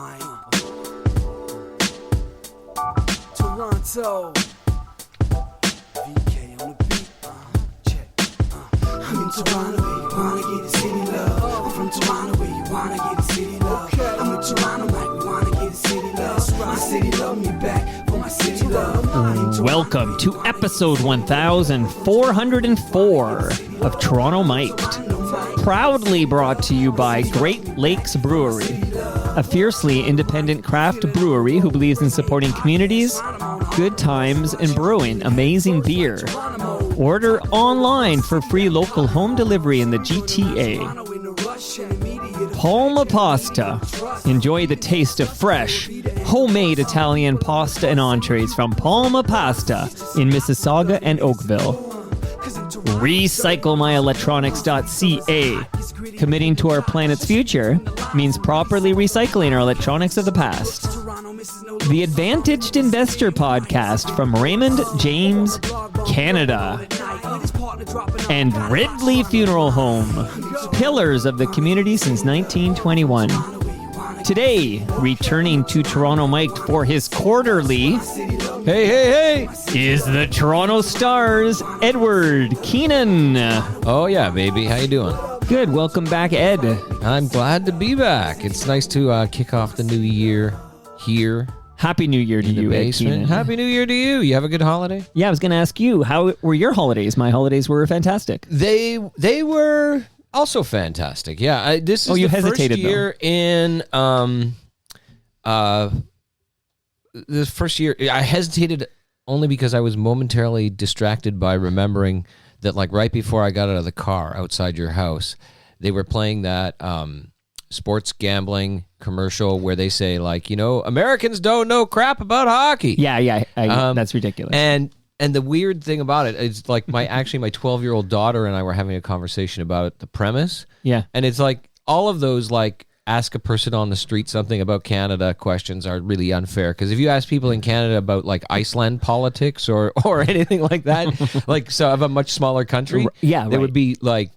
Mike. Toronto. VK on the beat. Check. I'm in Toronto where you wanna get the city love. I'm from Toronto where you wanna get the city love. I'm in Toronto like we wanna get the city love. My city love me back for my city love. Welcome to episode 1404 of Toronto Mic'd. Proudly brought to you by Great Lakes Brewery, a fiercely independent craft brewery who believes in supporting communities, good times, and brewing amazing beer. Order online for free local home delivery in the GTA. Palma Pasta. Enjoy the taste of fresh, homemade Italian pasta and entrees from Palma Pasta in Mississauga and Oakville. RecycleMyElectronics.ca. Committing to our planet's future means properly recycling our electronics of the past. The Advantaged Investor Podcast from Raymond James, Canada. And Ridley Funeral Home, pillars of the community since 1921. Today, returning to Toronto Mic'd for his quarterly, hey, is the Toronto Star's Edward Keenan. Oh yeah, baby. How you doing? Good. Welcome back, Ed. I'm glad to be back. It's nice to kick off the new year here. Happy New Year to in the you, Ed basement. Keenan. Happy New Year to you. You have a good holiday? Yeah, I was going to ask you, how were your holidays? My holidays were fantastic. They were also fantastic. Yeah, this is you the hesitated, first year in the first year. I hesitated only because I was momentarily distracted by remembering that, like, right before I got out of the car outside your house, they were playing that sports gambling commercial where they say, like, you know, Americans don't know crap about hockey. Yeah, that's ridiculous. And the weird thing about it is, like, my 12-year-old daughter and I were having a conversation about the premise. Yeah. And it's like all of those, like, ask a person on the street something about Canada questions are really unfair, because if you ask people in Canada about, like, Iceland politics or anything like that, like, so of a much smaller country, they would be, like,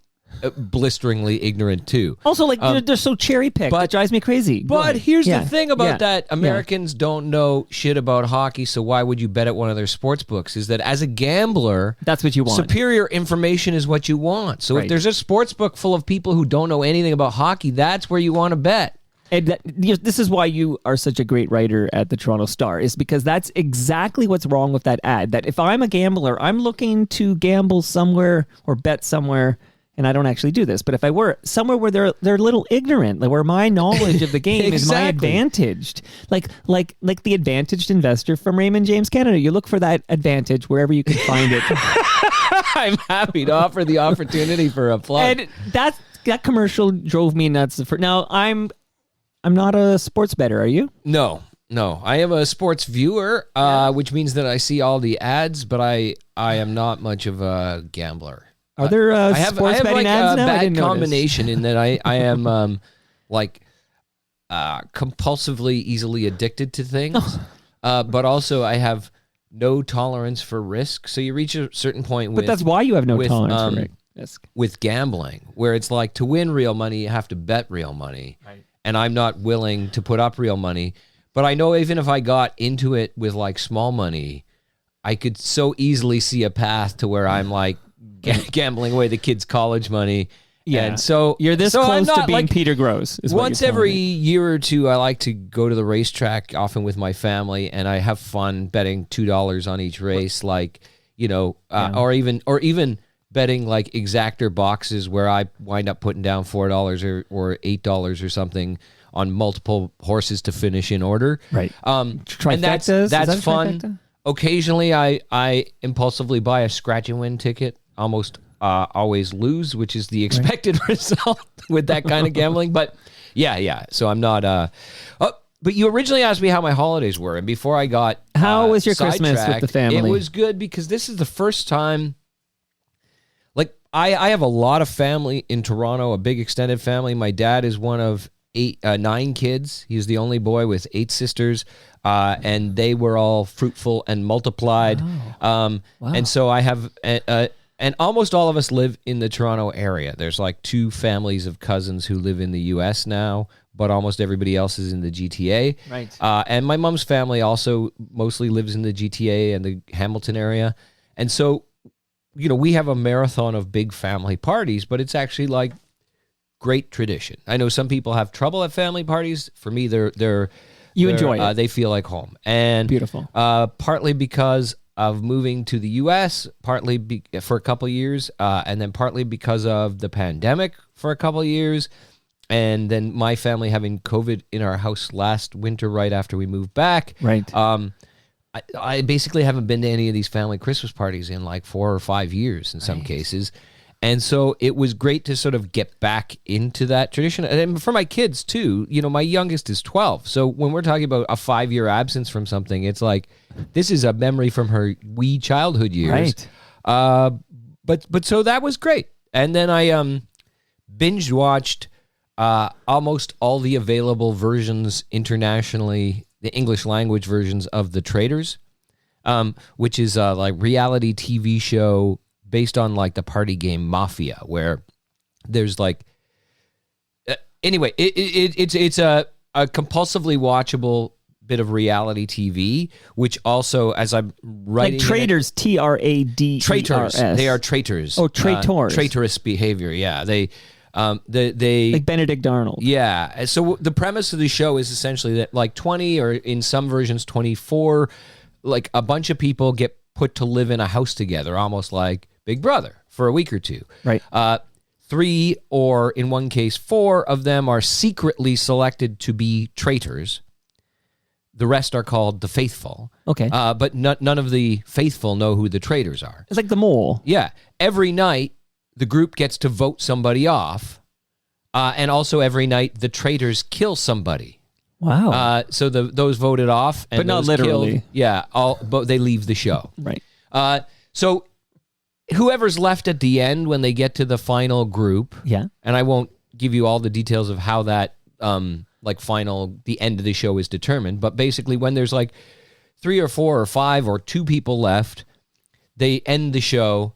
blisteringly ignorant too. Also, like, they're so cherry picked. That drives me crazy. But here's the thing about that: Americans don't know shit about hockey, so why would you bet at one of their sports books? Is that as a gambler, that's what you want. Superior information is what you want. So if there's a sports book full of people who don't know anything about hockey, that's where you want to bet. And this is why you are such a great writer at the Toronto Star, is because that's exactly what's wrong with that ad. That if I'm a gambler, I'm looking to gamble somewhere or bet somewhere. And I don't actually do this, but if I were somewhere where they're a little ignorant, like where my knowledge of the game is my advantaged, like the Advantaged Investor from Raymond James, Canada. You look for that advantage wherever you can find it. I'm happy to offer the opportunity for a plug. And that commercial drove me nuts. Now I'm not a sports bettor. Are you? No. I am a sports viewer, which means that I see all the ads, but I am not much of a gambler. Are there sports betting like ads now? Bad combination in that I am compulsively easily addicted to things, but also I have no tolerance for risk. So you reach a certain point but that's why you have no tolerance for risk. With gambling, where it's like, to win real money, you have to bet real money. Right. And I'm not willing to put up real money. But I know even if I got into it with, like, small money, I could so easily see a path to where I'm, like, gambling away the kids' college money. Yeah. And so you're this close to being, like, Peter Grosz. Once every year or two, I like to go to the racetrack, often with my family, and I have fun betting $2 on each race, like, you know, or even betting, like, exactor boxes where I wind up putting down $4 or $8 or something on multiple horses to finish in order. Right. And that's fun. Trifecta? Occasionally, I impulsively buy a scratch and win ticket. Almost always lose, which is the expected result with that kind of gambling. But yeah. So I'm not. But you originally asked me how my holidays were, and before I got how was your Christmas with the family? It was good, because this is the first time. Like, I have a lot of family in Toronto, a big extended family. My dad is one of 9 kids. He's the only boy with 8 sisters. And they were all fruitful and multiplied. Wow. And so I have, and almost all of us live in the Toronto area. There's like 2 families of cousins who live in the U.S. now, but almost everybody else is in the GTA. Right. And my mom's family also mostly lives in the GTA and the Hamilton area. And so, we have a marathon of big family parties, but it's actually like great tradition. I know some people have trouble at family parties. For me, You enjoy it. They feel like home. And Beautiful. Partly because of moving to the U.S., partly for a couple of years, and then partly because of the pandemic for a couple of years, and then my family having COVID in our house last winter right after we moved back. Right. I basically haven't been to any of these family Christmas parties in like 4 or 5 years in some cases. And so it was great to sort of get back into that tradition. And for my kids too, my youngest is 12. So when we're talking about a 5-year absence from something, it's like, this is a memory from her wee childhood years. Right. But so that was great. And then I binge watched almost all the available versions internationally, the English language versions of The Traitors, which is like reality TV show based on like the party game Mafia, where there's like, anyway, it's a compulsively watchable bit of reality TV, which also, as I'm writing, like traitors, TRADERS. traitors, they are traitors. Oh, traitors. Traitorous behavior. Yeah, they like Benedict Arnold. Yeah. So the premise of the show is essentially that like 20, or in some versions 24, like a bunch of people get put to live in a house together, almost like Big Brother, for a week or two. Right. 3, or in one case 4 of them are secretly selected to be traitors. The rest are called the faithful. Okay. But none of the faithful know who the traitors are. It's like the mole. Yeah. Every night, the group gets to vote somebody off. And also every night, the traitors kill somebody. Wow. So those voted off. And but not those literally. Killed, yeah. But they leave the show. Right. So whoever's left at the end when they get to the final group. Yeah. And I won't give you all the details of how that the end of the show is determined. But basically when there's like 3 or 4 or 5 or 2 people left, they end the show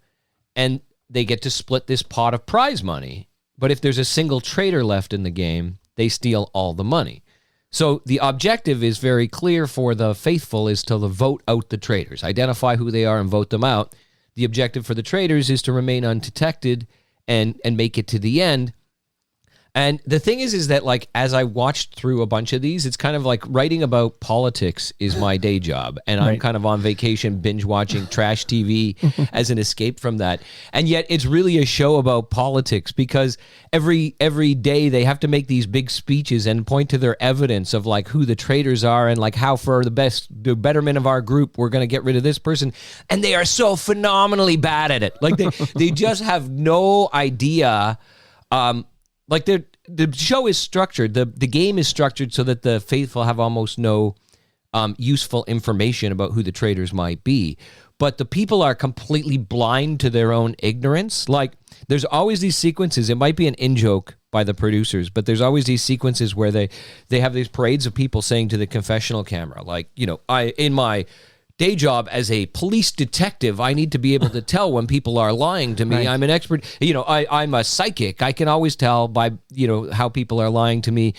and they get to split this pot of prize money. But if there's a single traitor left in the game, they steal all the money. So the objective is very clear for the faithful, is to vote out the traitors, identify who they are and vote them out. The objective for the traitors is to remain undetected and make it to the end. And the thing is that like, as I watched through a bunch of these, it's kind of like writing about politics is my day job. And I'm kind of on vacation binge watching trash TV as an escape from that. And yet it's really a show about politics, because every day they have to make these big speeches and point to their evidence of like who the traitors are and like how for the betterment of our group, we're going to get rid of this person. And they are so phenomenally bad at it. Like they just have no idea. Like the show is structured, the game is structured so that the faithful have almost no useful information about who the traitors might be. But the people are completely blind to their own ignorance. Like there's always these sequences, it might be an in-joke by the producers, but there's always these sequences where they have these parades of people saying to the confessional camera, like, in my day job as a police detective, I need to be able to tell when people are lying to me. Right. I'm an expert. I'm a psychic. I can always tell by, how people are lying to me.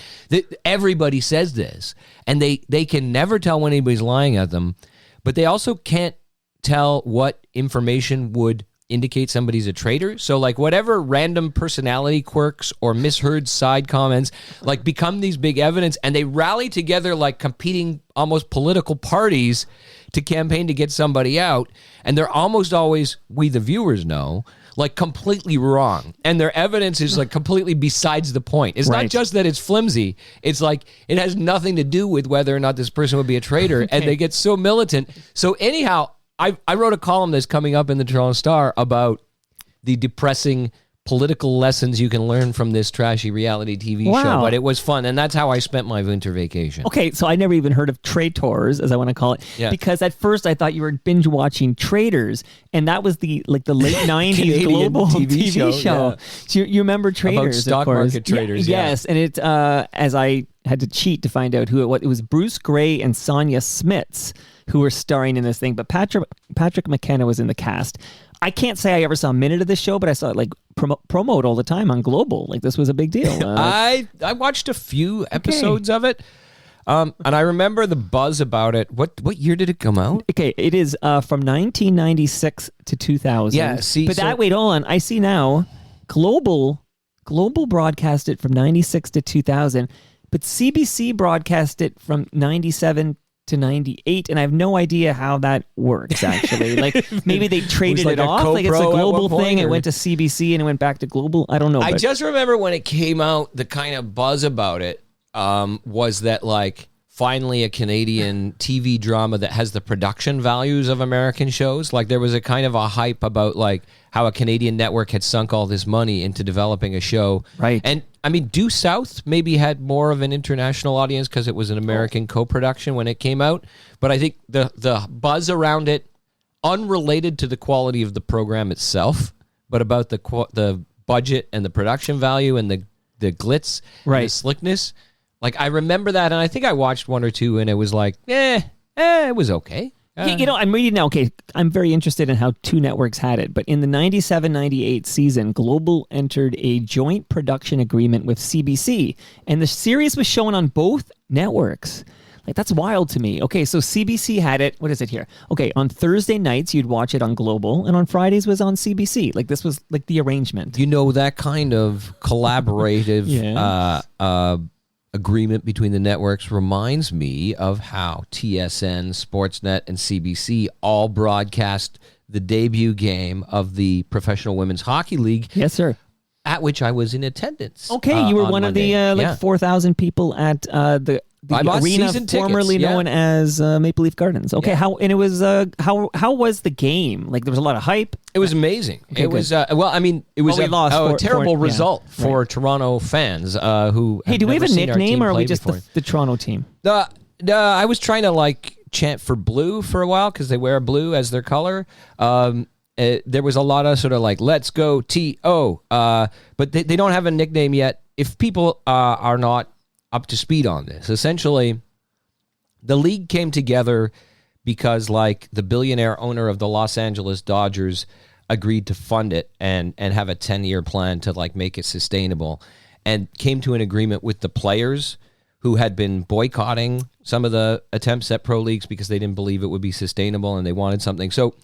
Everybody says this, and they can never tell when anybody's lying at them, but they also can't tell what information would indicate somebody's a traitor. So like whatever random personality quirks or misheard side comments like become these big evidence, and they rally together like competing almost political parties to campaign to get somebody out. And they're almost always, we the viewers know, like completely wrong. And their evidence is like completely besides the point. It's not just that it's flimsy. It's like it has nothing to do with whether or not this person would be a traitor. Okay. And they get so militant. So anyhow, I wrote a column that's coming up in the Toronto Star about the depressing political lessons you can learn from this trashy reality TV show. But it was fun, and that's how I spent my winter vacation. Okay, so I never even heard of traitors, as I want to call it, because at first I thought you were binge watching Traitors, and that was the late 90s global TV show. Yeah. So you remember Traitors, about stock of course. market traders. Yes, and it as I had to cheat to find out who it was. It was Bruce Gray and Sonia Smits who were starring in this thing, but Patrick McKenna was in the cast. I can't say I ever saw a minute of this show, but I saw it like promote all the time on Global. Like this was a big deal. I watched a few episodes of it. And I remember the buzz about it. What year did it come out? Okay, it is from 1996 to 2000. Yeah, see, but wait, hold on. I see now, Global broadcast it from 96 to 2000, but CBC broadcast it from 97 to 98, and I have no idea how that works, actually. Like, maybe they traded it off. Like, it's a Global thing. It went to CBC, and it went back to Global. I don't know. I just remember when it came out, the kind of buzz about it was that, like, finally a Canadian TV drama that has the production values of American shows. Like, there was a kind of a hype about, like, how a Canadian network had sunk all this money into developing a show. Right. And, I mean, Due South maybe had more of an international audience because it was an American co-production when it came out. But I think the buzz around it, unrelated to the quality of the program itself, but about the budget and the production value and the glitz and the slickness. Like, I remember that, and I think I watched one or two, and it was like, it was okay. You know, I'm reading now. Okay, I'm very interested in how two networks had it, but in the 97-98 season, Global entered a joint production agreement with CBC, and the series was shown on both networks. Like, that's wild to me. Okay, so CBC had it. What is it here? Okay, on Thursday nights, you'd watch it on Global, and on Fridays was on CBC. Like, this was like the arrangement. You know, that kind of collaborative agreement between the networks reminds me of how TSN, Sportsnet, and CBC all broadcast the debut game of the Professional Women's Hockey League. Yes, sir. At which I was in attendance. Okay, you were one Monday. of the 4,000 people at the arena formerly known as Maple Leaf Gardens. Okay, how was the game? Like, there was a lot of hype. It was amazing. Okay, it was it was a terrible result for Toronto fans who. Hey, do we have a nickname, or are we just the Toronto team? I was trying to like chant for blue for a while because they wear blue as their color. There was a lot of sort of like "Let's go T.O." But they don't have a nickname yet. If people are not up to speed on this, essentially, the league came together because, like, the billionaire owner of the Los Angeles Dodgers agreed to fund it and have a 10-year plan to, like, make it sustainable, and came to an agreement with the players who had been boycotting some of the attempts at pro leagues because they didn't believe it would be sustainable and they wanted something. So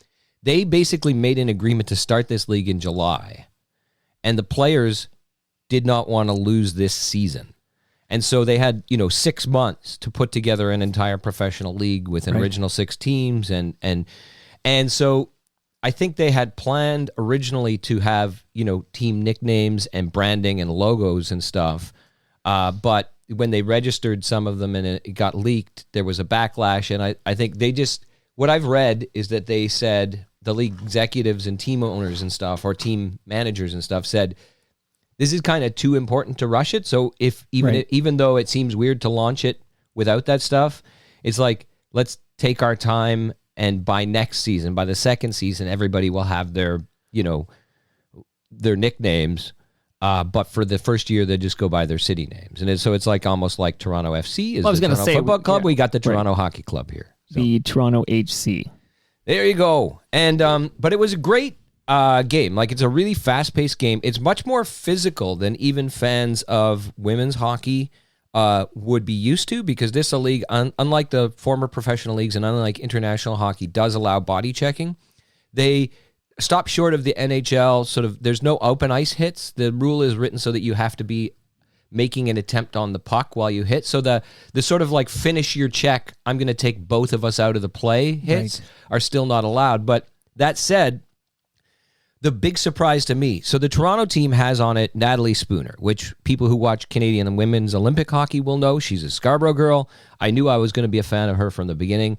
they basically made an agreement to start this league in July, and the players did not want to lose this season. And so they had, 6 months to put together an entire professional league with an original 6 teams. And so I think they had planned originally to have, team nicknames and branding and logos and stuff. But when they registered some of them and it got leaked, there was a backlash. And I think they just, what I've read is that they said, the league executives and team owners and stuff, or team managers and stuff, said, this is kind of too important to rush it. So even though it seems weird to launch it without that stuff, it's like, let's take our time, and by next season, by the second season, everybody will have their nicknames. But for the first year, they just go by their city names. And so it's like almost like Toronto FC is the Toronto Football Club. We got the Toronto Hockey Club here. So. The Toronto HC. There you go. And but it was a great game. Like, it's a really fast-paced game. It's much more physical than even fans of women's hockey would be used to, because this league, unlike the former professional leagues and unlike international hockey, does allow body checking. They stop short of the NHL. Sort of, there's no open ice hits. The rule is written so that you have to be making an attempt on the puck while you hit. So the sort of like finish your check, I'm going to take both of us out of the play hits are still not allowed. But that said, the big surprise to me, so the Toronto team has on it Natalie Spooner, which people who watch Canadian and women's Olympic hockey will know. She's a Scarborough girl. I knew I was going to be a fan of her from the beginning.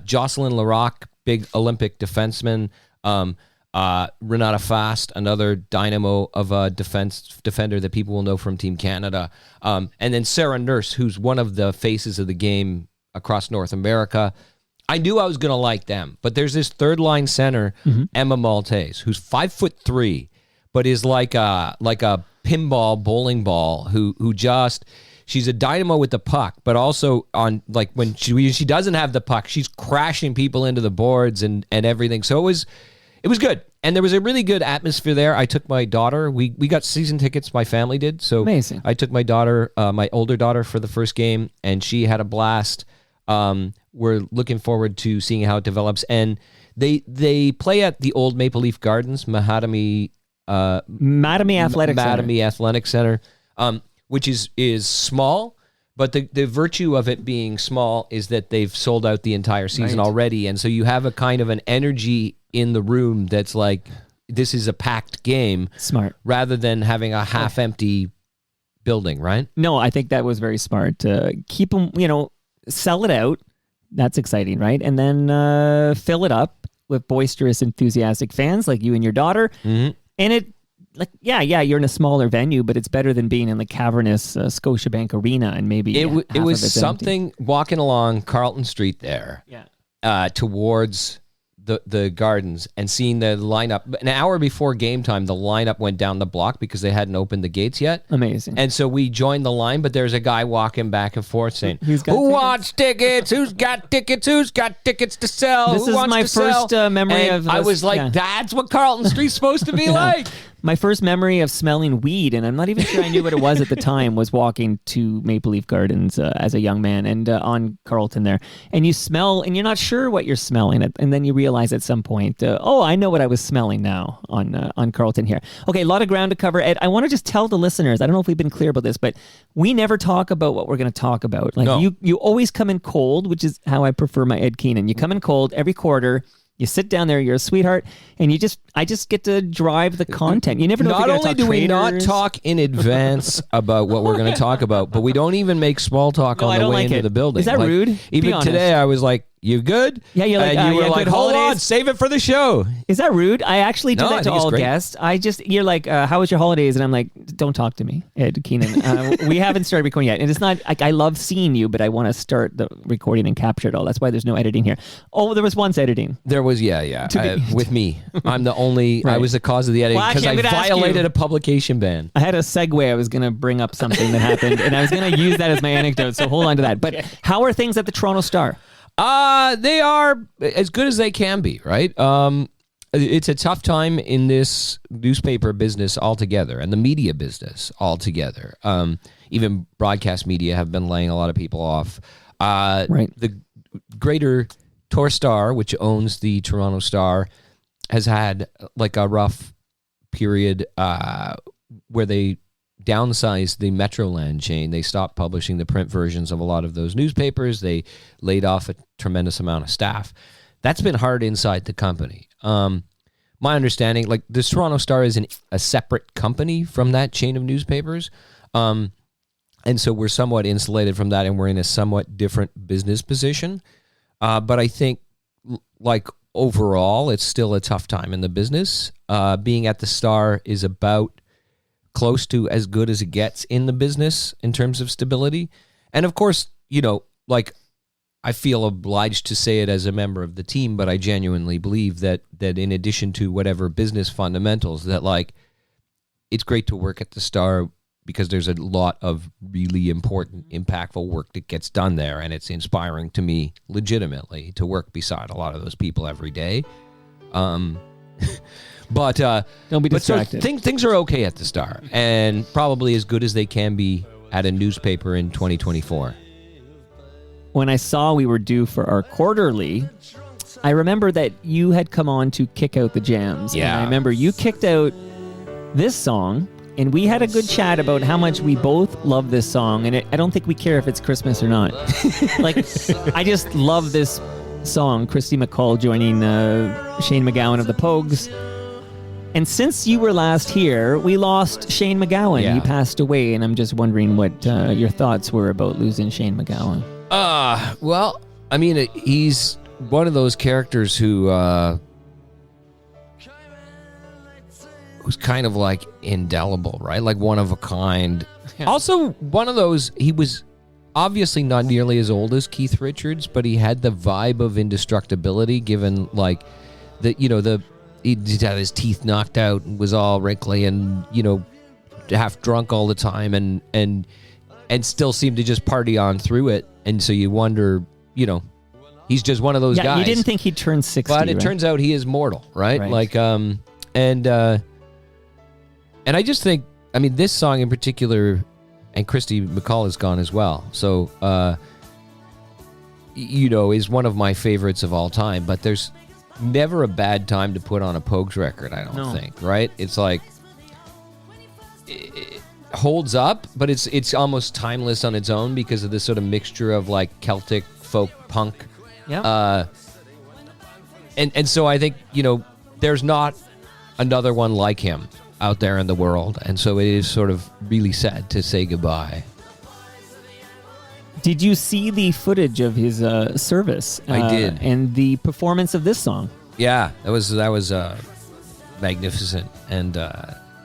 Jocelyn Larocque, big Olympic defenseman. Renata Fast, another dynamo of a defender that people will know from Team Canada. And then Sarah Nurse, who's one of the faces of the game across North America. I knew I was going to like them, but there's this third line center, Emma Maltese, who's 5'3", but is like a pinball bowling ball. Who just, she's a dynamo with the puck, but also on like when she doesn't have the puck, she's crashing people into the boards and everything. So it was good. And there was a really good atmosphere there. I took my daughter. We got season tickets. My family did. So amazing. I took my daughter, my older daughter, for the first game, and she had a blast. We're looking forward to seeing how it develops. And they play at the old Maple Leaf Gardens, Mattamy Athletic Center, which is small. But the virtue of it being small is that they've sold out the entire season already. And so you have a kind of an energy in the room that's like, this is a packed game. Smart. Rather than having a half-empty building, right? No, I think that was very smart. Keep them, sell it out. That's exciting, right? And then fill it up with boisterous, enthusiastic fans like you and your daughter. Mm-hmm. And it, you're in a smaller venue, but it's better than being in the cavernous Scotiabank Arena and maybe it was something empty. Walking along Carlton Street there, towards the gardens and seeing the lineup. An hour before game time, the lineup went down the block because they hadn't opened the gates yet. Amazing. And so we joined the line, but there's a guy walking back and forth saying, who wants tickets? Who's got tickets? Who's got tickets to sell? This is my first memory of... I was like, that's what Carlton Street's supposed to be like. My first memory of smelling weed, and I'm not even sure I knew what it was at the time, was walking to Maple Leaf Gardens as a young man and on Carlton there. And you smell, and you're not sure what you're smelling. And then you realize at some point, I know what I was smelling now on Carlton here. Okay, a lot of ground to cover. Ed, I want to just tell the listeners, I don't know if we've been clear about this, but we never talk about what we're going to talk about. Like no. You always come in cold, which is how I prefer my Ed Keenan. You come in cold every quarter. You sit down there, you're a sweetheart, and I just get to drive the content. You never know. Not only do we not talk in advance about what we're going to talk about, but we don't even make small talk on the way into the building. Is that rude? Even today, I was like, "You good?" Yeah, you're like, and you were like, "Hold on, save it for the show." Is that rude? I actually do that to all guests. You're like, "How was your holidays?" And I'm like, "Don't talk to me, Ed Keenan. We haven't started recording yet." And it's not like I love seeing you, but I want to start the recording and capture it all. That's why there's no editing here. Oh, there was once editing. There was, with me. I'm the only. Right. I was the cause of the editing because I violated a publication ban. I had a segue. I was going to bring up something that happened, and I was going to use that as my anecdote. So hold on to that. But how are things at the Toronto Star? They are as good as they can be, right? It's a tough time in this newspaper business altogether and the media business altogether. Even broadcast media have been laying a lot of people off. Right. The greater Tor Star, which owns the Toronto Star, has had like a rough period where they downsized the Metroland chain. They stopped publishing the print versions of a lot of those newspapers. They laid off a tremendous amount of staff. That's been hard inside the company. My understanding, like the Toronto Star is a separate company from that chain of newspapers. And so we're somewhat insulated from that and we're in a somewhat different business position. But I think like overall, it's still a tough time in the business. Being at the Star is about close to as good as it gets in the business in terms of stability. And of course, I feel obliged to say it as a member of the team, but I genuinely believe that in addition to whatever business fundamentals, that like it's great to work at the Star because there's a lot of really important, impactful work that gets done there, and it's inspiring to me legitimately to work beside a lot of those people every day. But don't be distracted. So things are okay at the Star, and probably as good as they can be at a newspaper in 2024. When I saw we were due for our quarterly, I remember that you had come on to kick out the jams. Yeah. And I remember you kicked out this song, and we had a good chat about how much we both love this song, and I don't think we care if it's Christmas or not. I just love this song, Christy McCall joining Shane McGowan of the Pogues. And since you were last here, we lost Shane McGowan. Yeah. He passed away, and I'm just wondering what your thoughts were about losing Shane McGowan. Well, I mean, he's one of those characters who was kind of like indelible, right? Like one of a kind. Yeah. Also, one of those, he was obviously not nearly as old as Keith Richards, but he had the vibe of indestructibility given like he had his teeth knocked out and was all wrinkly and, half drunk all the time. And and still seem to just party on through it. And so you wonder, he's just one of those guys. You didn't think he'd turn 60, but it turns out he is mortal, right? Like, and I just think, this song in particular, and Christy McCall is gone as well. So, is one of my favorites of all time. But there's never a bad time to put on a Pogues record, I don't think, right? It's like, it holds up, but it's almost timeless on its own because of this sort of mixture of like Celtic folk punk. Yeah. And so I think, there's not another one like him out there in the world. And so it is sort of really sad to say goodbye. Did you see the footage of his service? I did. And the performance of this song? Yeah, that was magnificent and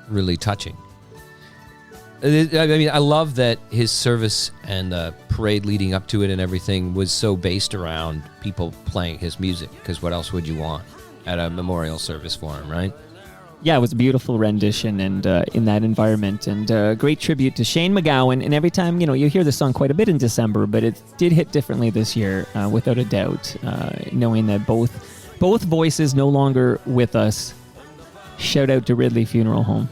really touching. I love that his service and the parade leading up to it and everything was so based around people playing his music, because what else would you want at a memorial service for him, right? Yeah, it was a beautiful rendition and in that environment, and a great tribute to Shane MacGowan. And every time, you hear the song quite a bit in December, but it did hit differently this year, without a doubt, knowing that both voices no longer with us. Shout out to Ridley Funeral Home.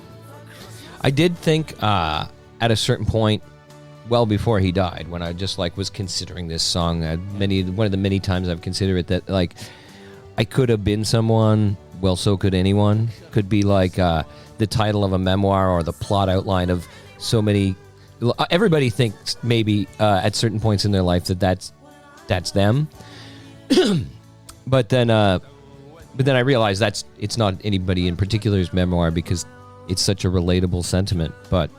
I did think at a certain point, well before he died, when I just was considering this song, one of the many times I've considered it, that I could have been someone. Well, so could anyone. Could be the title of a memoir or the plot outline of so many. Everybody thinks maybe at certain points in their life that's them. But then I realized it's not anybody in particular's memoir, because it's such a relatable sentiment. But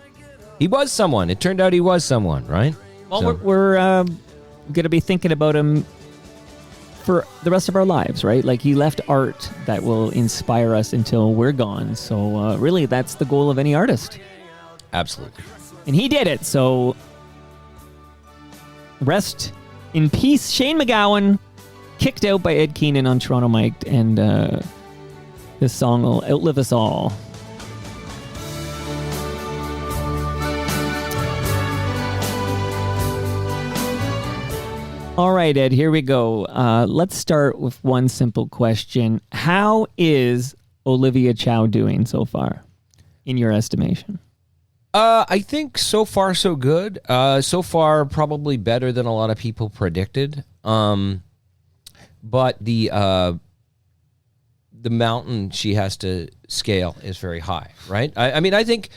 he was someone. It turned out he was someone, right? Well, so we're going to be thinking about him for the rest of our lives, right? Like, he left art that will inspire us until we're gone. So really, that's the goal of any artist. Absolutely. And he did it. So rest in peace, Shane MacGowan, kicked out by Ed Keenan on Toronto Mic'd, and this song will outlive us all. All right, Ed, here we go. Let's start with one simple question. How is Olivia Chow doing so far, in your estimation? I think so far so good. So far, probably better than a lot of people predicted. But the mountain she has to scale is very high, right? I think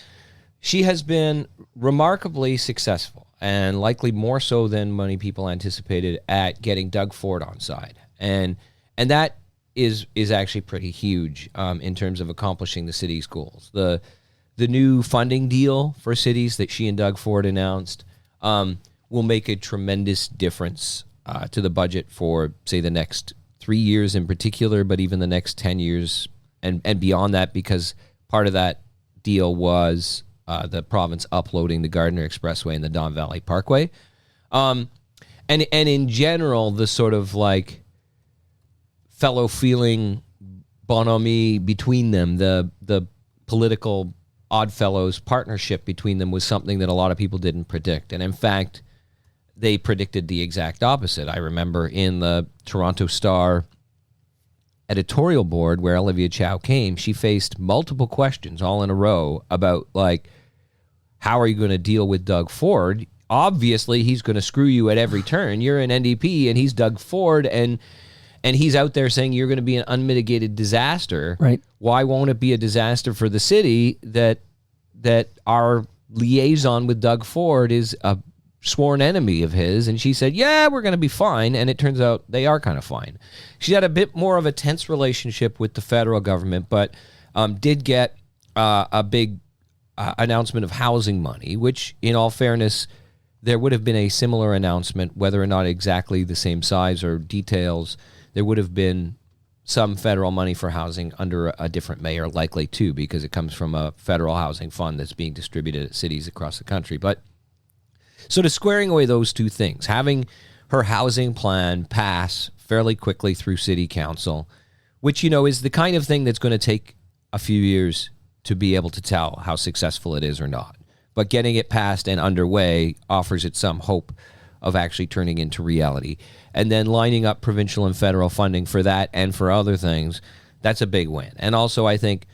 she has been remarkably successful, and likely more so than many people anticipated, at getting Doug Ford on side. And that is actually pretty huge in terms of accomplishing the city's goals. The new funding deal for cities that she and Doug Ford announced will make a tremendous difference to the budget for, say, the next 3 years in particular, but even the next 10 years and beyond that, because part of that deal was the province uploading the Gardiner Expressway and the Don Valley Parkway. And in general, the sort of fellow feeling bonhomie between them, the political Oddfellows partnership between them, was something that a lot of people didn't predict. And in fact, they predicted the exact opposite. I remember in the Toronto Star editorial board where Olivia Chow came, she faced multiple questions all in a row about how are you going to deal with Doug Ford? Obviously, he's going to screw you at every turn. You're an NDP and he's Doug Ford, and he's out there saying you're going to be an unmitigated disaster. Right. Why won't it be a disaster for the city that our liaison with Doug Ford is a sworn enemy of his? And she said, yeah, we're going to be fine. And it turns out they are kind of fine. She had a bit more of a tense relationship with the federal government, but did get a big announcement of housing money, which, in all fairness, there would have been a similar announcement, whether or not exactly the same size or details. There would have been some federal money for housing under a different mayor, likely too, because it comes from a federal housing fund that's being distributed at cities across the country. But sort of squaring away those two things, having her housing plan pass fairly quickly through city council, which, is the kind of thing that's going to take a few years to be able to tell how successful it is or not. but getting it passed and underway offers it some hope of actually turning into reality. And then lining up provincial and federal funding for that and for other things, that's a big win. And also, I think,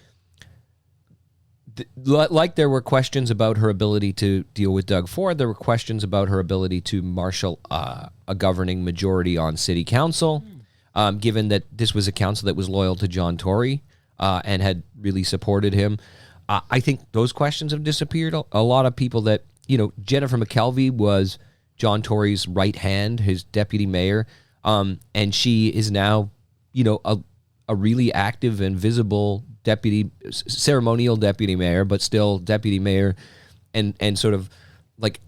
like there were questions about her ability to deal with Doug Ford, there were questions about her ability to marshal a governing majority on city council, given that this was a council that was loyal to John Tory and had really supported him. I think those questions have disappeared. A lot of people that, Jennifer McKelvey was John Tory's right hand, his deputy mayor, and she is now, a really active and visible ceremonial deputy mayor, but still deputy mayor, and sort of like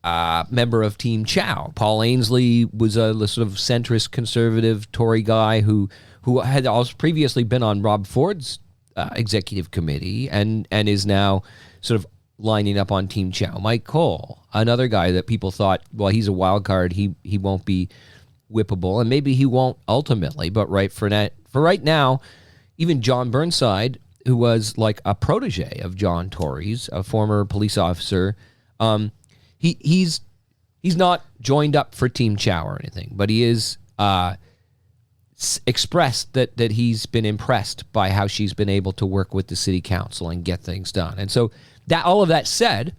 a member of Team Chow. Paul Ainsley was a sort of centrist conservative Tory guy who had also previously been on Rob Ford's executive committee and is now sort of lining up on Team Chow. Mike Cole, another guy that people thought, well, he's a wild card, he won't be whippable, and maybe he won't ultimately, but for right now, even John Burnside, who was like a protege of John Tory's, a former police officer, he's not joined up for Team Chow or anything, but he is expressed that he's been impressed by how she's been able to work with the city council and get things done. And so that all of that said,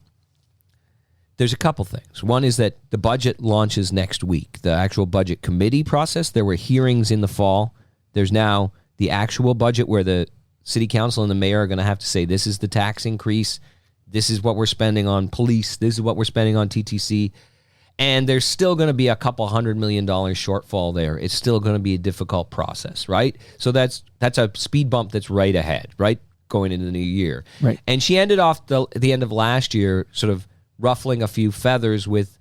there's a couple things. One is that the budget launches next week, the actual budget committee process. There were hearings in the fall. There's now the actual budget where the city council and the mayor are going to have to say, this is the tax increase, this is what we're spending on police, this is what we're spending on TTC, and there's still going to be a couple $100 million shortfall there. It's still going to be a difficult process, right? So that's a speed bump that's right ahead, right, going into the new year. Right. And she ended off the end of last year sort of ruffling a few feathers with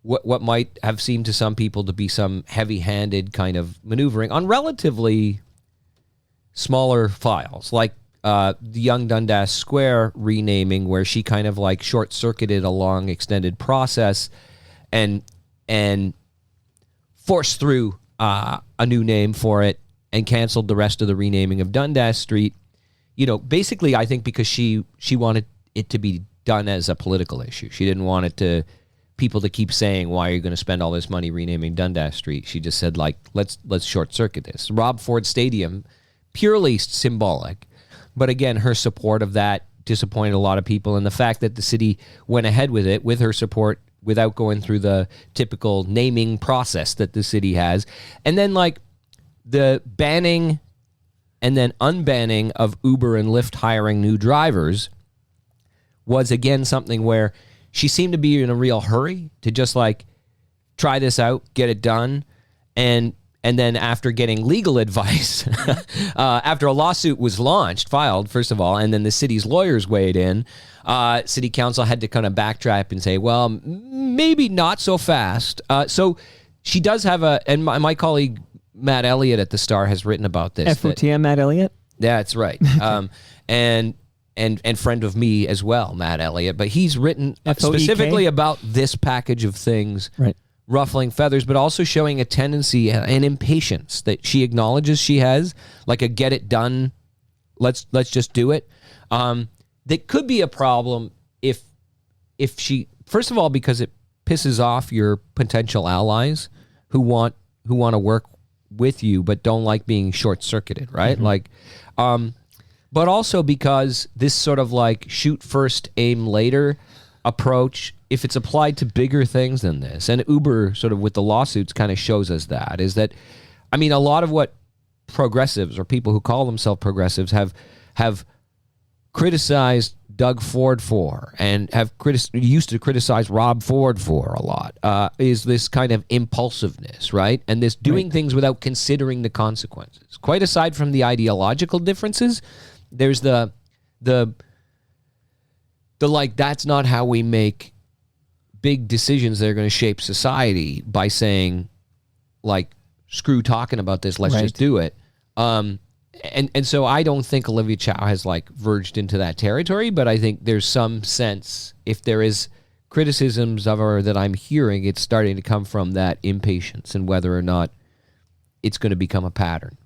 what might have seemed to some people to be some heavy-handed kind of maneuvering on relatively smaller files, like the Young Dundas Square renaming, where she kind of like short-circuited a long extended process and forced through a new name for it and canceled the rest of the renaming of Dundas Street. Basically, I think because she wanted it to be done as a political issue. She didn't want people to keep saying, why are you going to spend all this money renaming Dundas Street? She just said, like, let's short-circuit this. Rob Ford Stadium, purely symbolic. But again, her support of that disappointed a lot of people. And the fact that the city went ahead with it, with her support, without going through the typical naming process that the city has. And then, like, the banning and then unbanning of Uber and Lyft hiring new drivers was, again, something where she seemed to be in a real hurry to just, like, try this out, get it done. And then after getting legal advice, after a lawsuit was filed, first of all, and then the city's lawyers weighed in, city council had to kind of backtrack and say, well, maybe not so fast. So she does have and my colleague Matt Elliott at the Star has written about this. FOTM Matt Elliott? That's right. And friend of me as well, Matt Elliott. But he's written specifically about this package of things, right, ruffling feathers, but also showing a tendency and impatience that she acknowledges she has, like a get it done, let's just do it. That could be a problem if she, first of all, because it pisses off your potential allies who want to work with you but don't like being short-circuited, right? Mm-hmm. But also because this sort of like shoot first, aim later approach, if it's applied to bigger things than this, and Uber sort of with the lawsuits kind of shows us that, is that, I mean, a lot of what progressives or people who call themselves progressives have criticized Doug Ford for and used to criticize Rob Ford for a lot, is this kind of impulsiveness, right? And this doing things without considering the consequences. Quite aside from the ideological differences, there's the like, that's not how we make big decisions that are going to shape society, by saying, like, screw talking about this, let's just do it. And so I don't think Olivia Chow has, like, verged into that territory, but I think there's some sense, if there is criticisms of her that I'm hearing, it's starting to come from that impatience and whether or not it's going to become a pattern.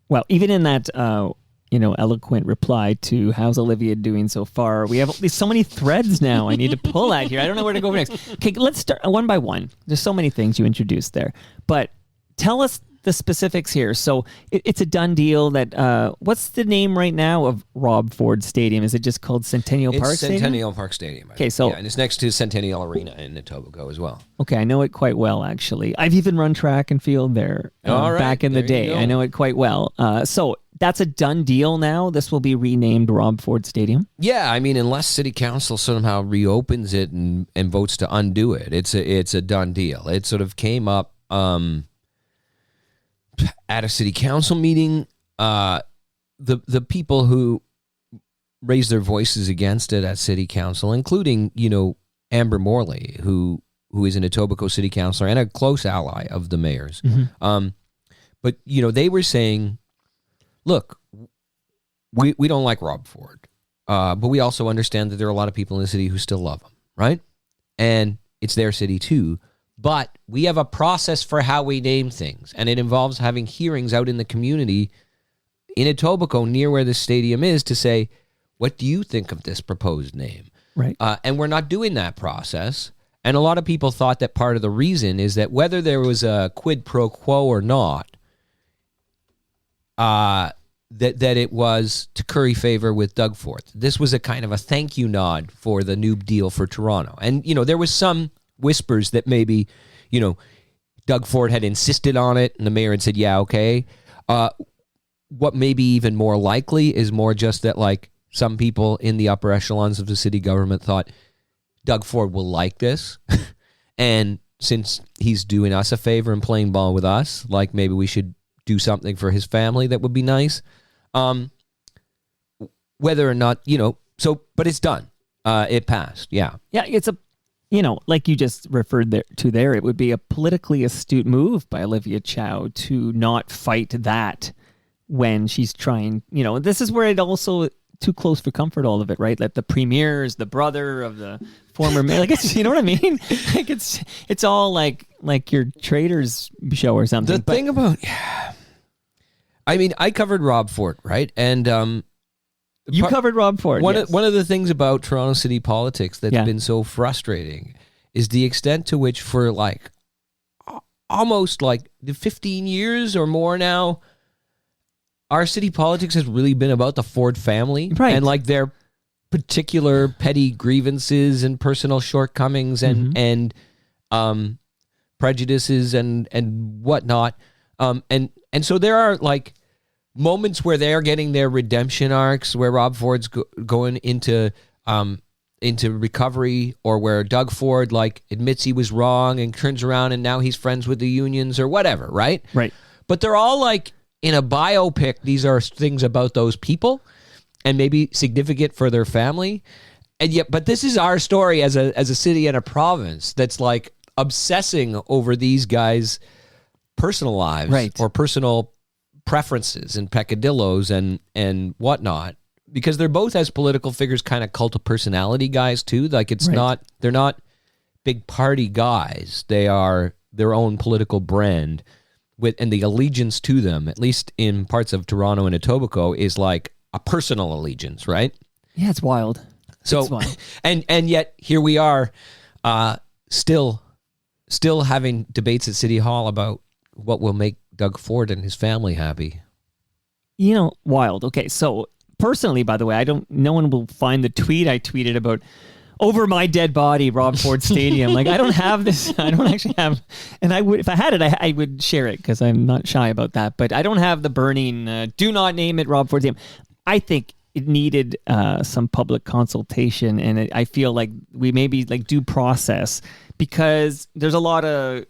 Well, even in that eloquent reply to how's Olivia doing so far. We have so many threads now I need to pull at here. I don't know where to go next. Okay, let's start one by one. There's so many things you introduced there, but tell us the specifics here. So it's a done deal that, what's the name right now of Rob Ford Stadium? Is it just called Centennial Park Stadium? Centennial Park Stadium. Okay, so... Yeah, and it's next to Centennial Arena in Etobicoke as well. Okay, I know it quite well, actually. I've even run track and field there back in the day. I know it quite well. So that's a done deal now? This will be renamed Rob Ford Stadium? Yeah, I mean, unless City Council somehow reopens it and votes to undo it, it's a done deal. It sort of came up... at a city council meeting, the people who raised their voices against it at city council, including, Amber Morley, who is an Etobicoke city councilor and a close ally of the mayor's. Mm-hmm. But, they were saying, look, we don't like Rob Ford, but we also understand that there are a lot of people in the city who still love him, right? And it's their city too. But we have a process for how we name things, and it involves having hearings out in the community in Etobicoke, near where the stadium is, to say, what do you think of this proposed name? Right. And we're not doing that process. And a lot of people thought that part of the reason is that whether there was a quid pro quo or not, that it was to curry favor with Doug Ford. This was a kind of a thank you nod for the new deal for Toronto. And, there was some whispers that maybe, Doug Ford had insisted on it and the mayor had said, yeah, okay. What may be even more likely is more just that, like, some people in the upper echelons of the city government thought Doug Ford will like this. And since he's doing us a favor and playing ball with us, like, maybe we should do something for his family that would be nice. Whether or not, but it's done. It passed. Yeah. Yeah. It's like you just referred there, it would be a politically astute move by Olivia Chow to not fight that when she's trying, this is where it also too close for comfort, all of it, right? That the premier is the brother of the former mayor. Like, you know what I mean? Like, it's all like your Traders show or something. Thing about, I mean, I covered Rob Ford, right? And, you covered Rob Ford. One of the things about Toronto city politics that's been so frustrating is the extent to which, for like almost like 15 years or more now, our city politics has really been about the Ford family, right? And like their particular petty grievances and personal shortcomings and prejudices and whatnot. And so there are like moments where they're getting their redemption arcs, where Rob Ford's going into recovery, or where Doug Ford like admits he was wrong and turns around and now he's friends with the unions or whatever, right? Right. But they're all like in a biopic. These are things about those people and maybe significant for their family. And yet, but this is our story as a city and a province that's like obsessing over these guys' personal lives, right, or personal preferences and peccadillos and whatnot, because they're both, as political figures, kind of cult of personality guys too. Like they're not big party guys. They are their own political brand and the allegiance to them, at least in parts of Toronto and Etobicoke, is like a personal allegiance, right? Yeah, it's wild. So, it's wild. and yet here we are, still having debates at City Hall about what will make Doug Ford and his family happy. Wild. Okay, so personally, by the way, no one will find the tweet I tweeted about over my dead body, Rob Ford Stadium. Like, I don't have this. I don't actually have, and I would, if I had it, I would share it because I'm not shy about that. But I don't have the burning, do not name it Rob Ford Stadium. I think it needed some public consultation, and I feel like we maybe like due process, because there's a lot of,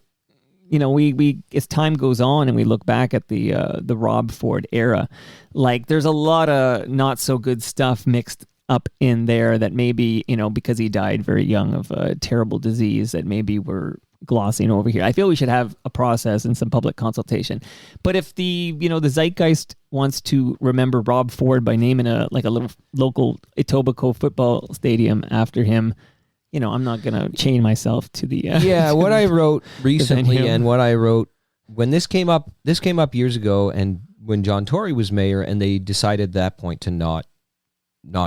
we as time goes on and we look back at the Rob Ford era, like there's a lot of not so good stuff mixed up in there that maybe, because he died very young of a terrible disease, that maybe we're glossing over here. I feel we should have a process and some public consultation. But if the zeitgeist wants to remember Rob Ford by naming a little local Etobicoke football stadium after him, I'm not going to chain myself to the... what I wrote recently and what I wrote when this came up years ago, and when John Tory was mayor, and they decided at that point to not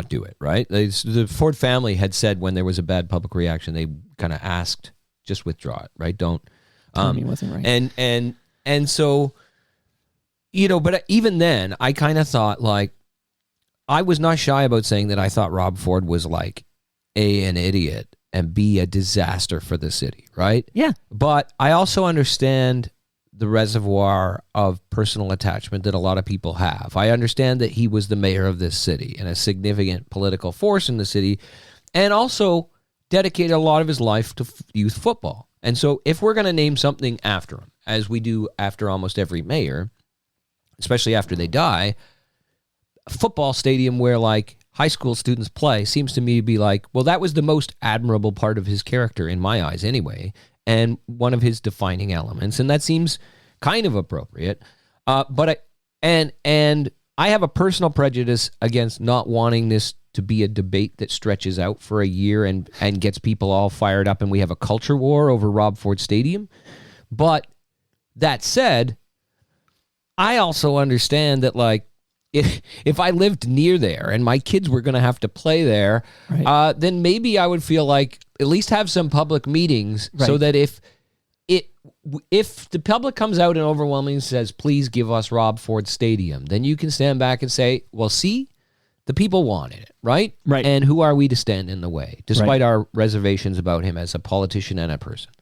do it, right? The Ford family had said when there was a bad public reaction, they kind of asked, just withdraw it, right? Don't. Tony wasn't right. And so, but even then, I kind of thought, like, I was not shy about saying that I thought Rob Ford was, like, A, an idiot, and B, a disaster for the city, right? Yeah. But I also understand the reservoir of personal attachment that a lot of people have. I understand that he was the mayor of this city and a significant political force in the city, and also dedicated a lot of his life to youth football. And so if we're going to name something after him, as we do after almost every mayor, especially after they die, a football stadium where, like, high school students play seems to me to be like, well, that was the most admirable part of his character, in my eyes anyway, and one of his defining elements, and that seems kind of appropriate. But I have a personal prejudice against not wanting this to be a debate that stretches out for a year and gets people all fired up, and we have a culture war over Rob Ford Stadium. But that said, I also understand that, like, if I lived near there and my kids were going to have to play there, right, then maybe I would feel like at least have some public meetings, right, so that if the public comes out and overwhelmingly says, please give us Rob Ford Stadium, then you can stand back and say, well, see, the people wanted it, right? Right. And who are we to stand in the way, despite right, our reservations about him as a politician and a person?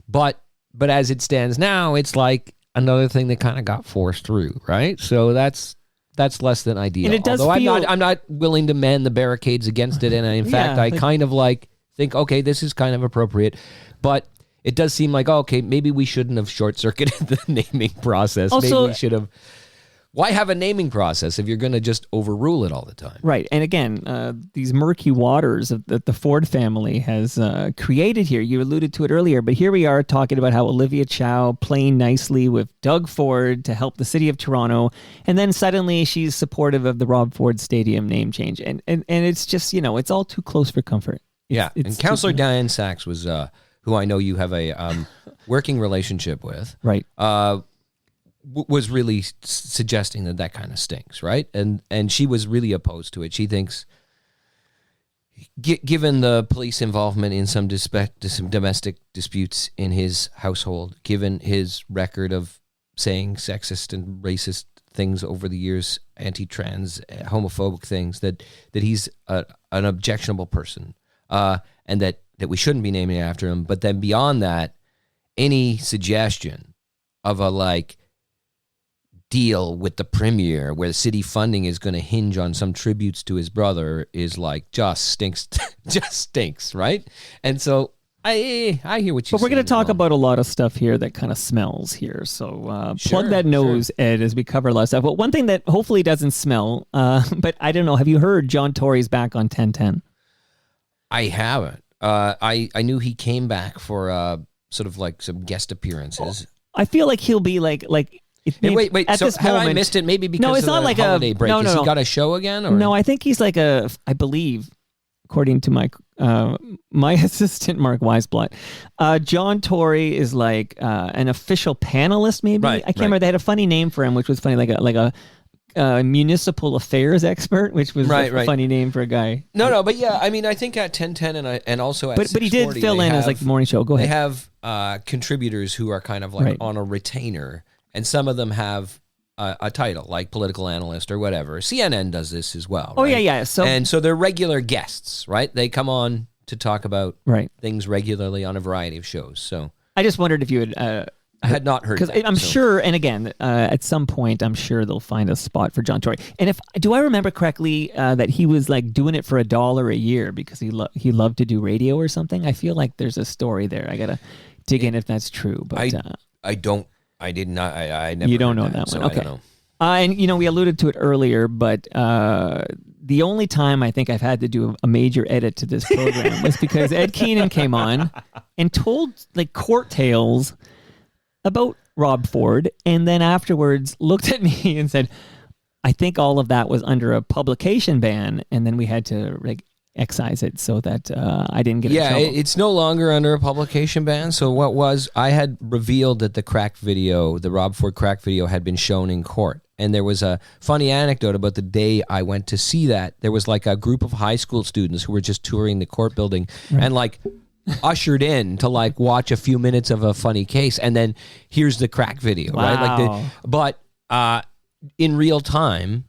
But as it stands now, it's like another thing that kind of got forced through, right? So that's less than ideal. And it does Although feel... I'm not willing to man the barricades against it, and in fact, I kind of like think, okay, this is kind of appropriate, but it does seem like, okay, maybe we shouldn't have short-circuited the naming process. Also, maybe we should have. Why have a naming process if you're going to just overrule it all the time? Right. And again, these murky waters that the Ford family has created here, you alluded to it earlier, but here we are talking about how Olivia Chow playing nicely with Doug Ford to help the city of Toronto, and then suddenly she's supportive of the Rob Ford Stadium name change. And it's just, it's all too close for comfort. And Councillor Diane Sachs was, who I know you have a working relationship with. Right. Was really suggesting that kind of stinks, right? And she was really opposed to it. She thinks, given the police involvement in some domestic disputes in his household, given his record of saying sexist and racist things over the years, anti-trans, homophobic things, that he's an objectionable person, and that we shouldn't be naming after him. But then beyond that, any suggestion of a deal with the premier where the city funding is going to hinge on some tributes to his brother is just stinks, right? And so I hear what you're saying. But we're going to talk about a lot of stuff here that kind of smells here. So plug that nose, Ed, as we cover a lot of stuff. But one thing that hopefully doesn't smell, but I don't know, have you heard John Tory's back on 1010? I haven't. I knew he came back for sort of like some guest appearances. I feel like he'll be like wait. At So this have moment, I missed it? Maybe because it's of not the like holiday break. No, Has he got a show again? Or? No, I think he's like I believe, according to my assistant Mark Weisblatt, John Tory is like an official panelist. Maybe I can't remember. They had a funny name for him, which was funny, like a municipal affairs expert, which was a funny name for a guy. No, but yeah, I mean, I think at 1010 and also at 640, but he did fill in as like the morning show. Go ahead. They have contributors who are kind of like on a retainer, and some of them have a title like political analyst or whatever. CNN does this as well. Oh right? yeah. So they're regular guests, right? They come on to talk about things regularly on a variety of shows. So I just wondered if you had. I had not heard that. Because I'm sure, and again, at some point, I'm sure they'll find a spot for John Tory. And do I remember correctly that he was like doing it for $1 a year because he loved to do radio or something? I feel like there's a story there. I gotta dig in if that's true. But I did not. I never. You don't know that one. So Okay. I don't know. And we alluded to it earlier, but the only time I think I've had to do a major edit to this program was because Ed Keenan came on and told like court tales about Rob Ford, and then afterwards looked at me and said, I think all of that was under a publication ban, and then we had to excise it so that I didn't get in Yeah, trouble. it's no longer under a publication ban. So what was, I had revealed that the crack video, the Rob Ford crack video, had been shown in court. And there was a funny anecdote about the day I went to see that. There was like a group of high school students who were just touring the court building and like ushered in to like watch a few minutes of a funny case. And then here's the crack video, right? Like in real time,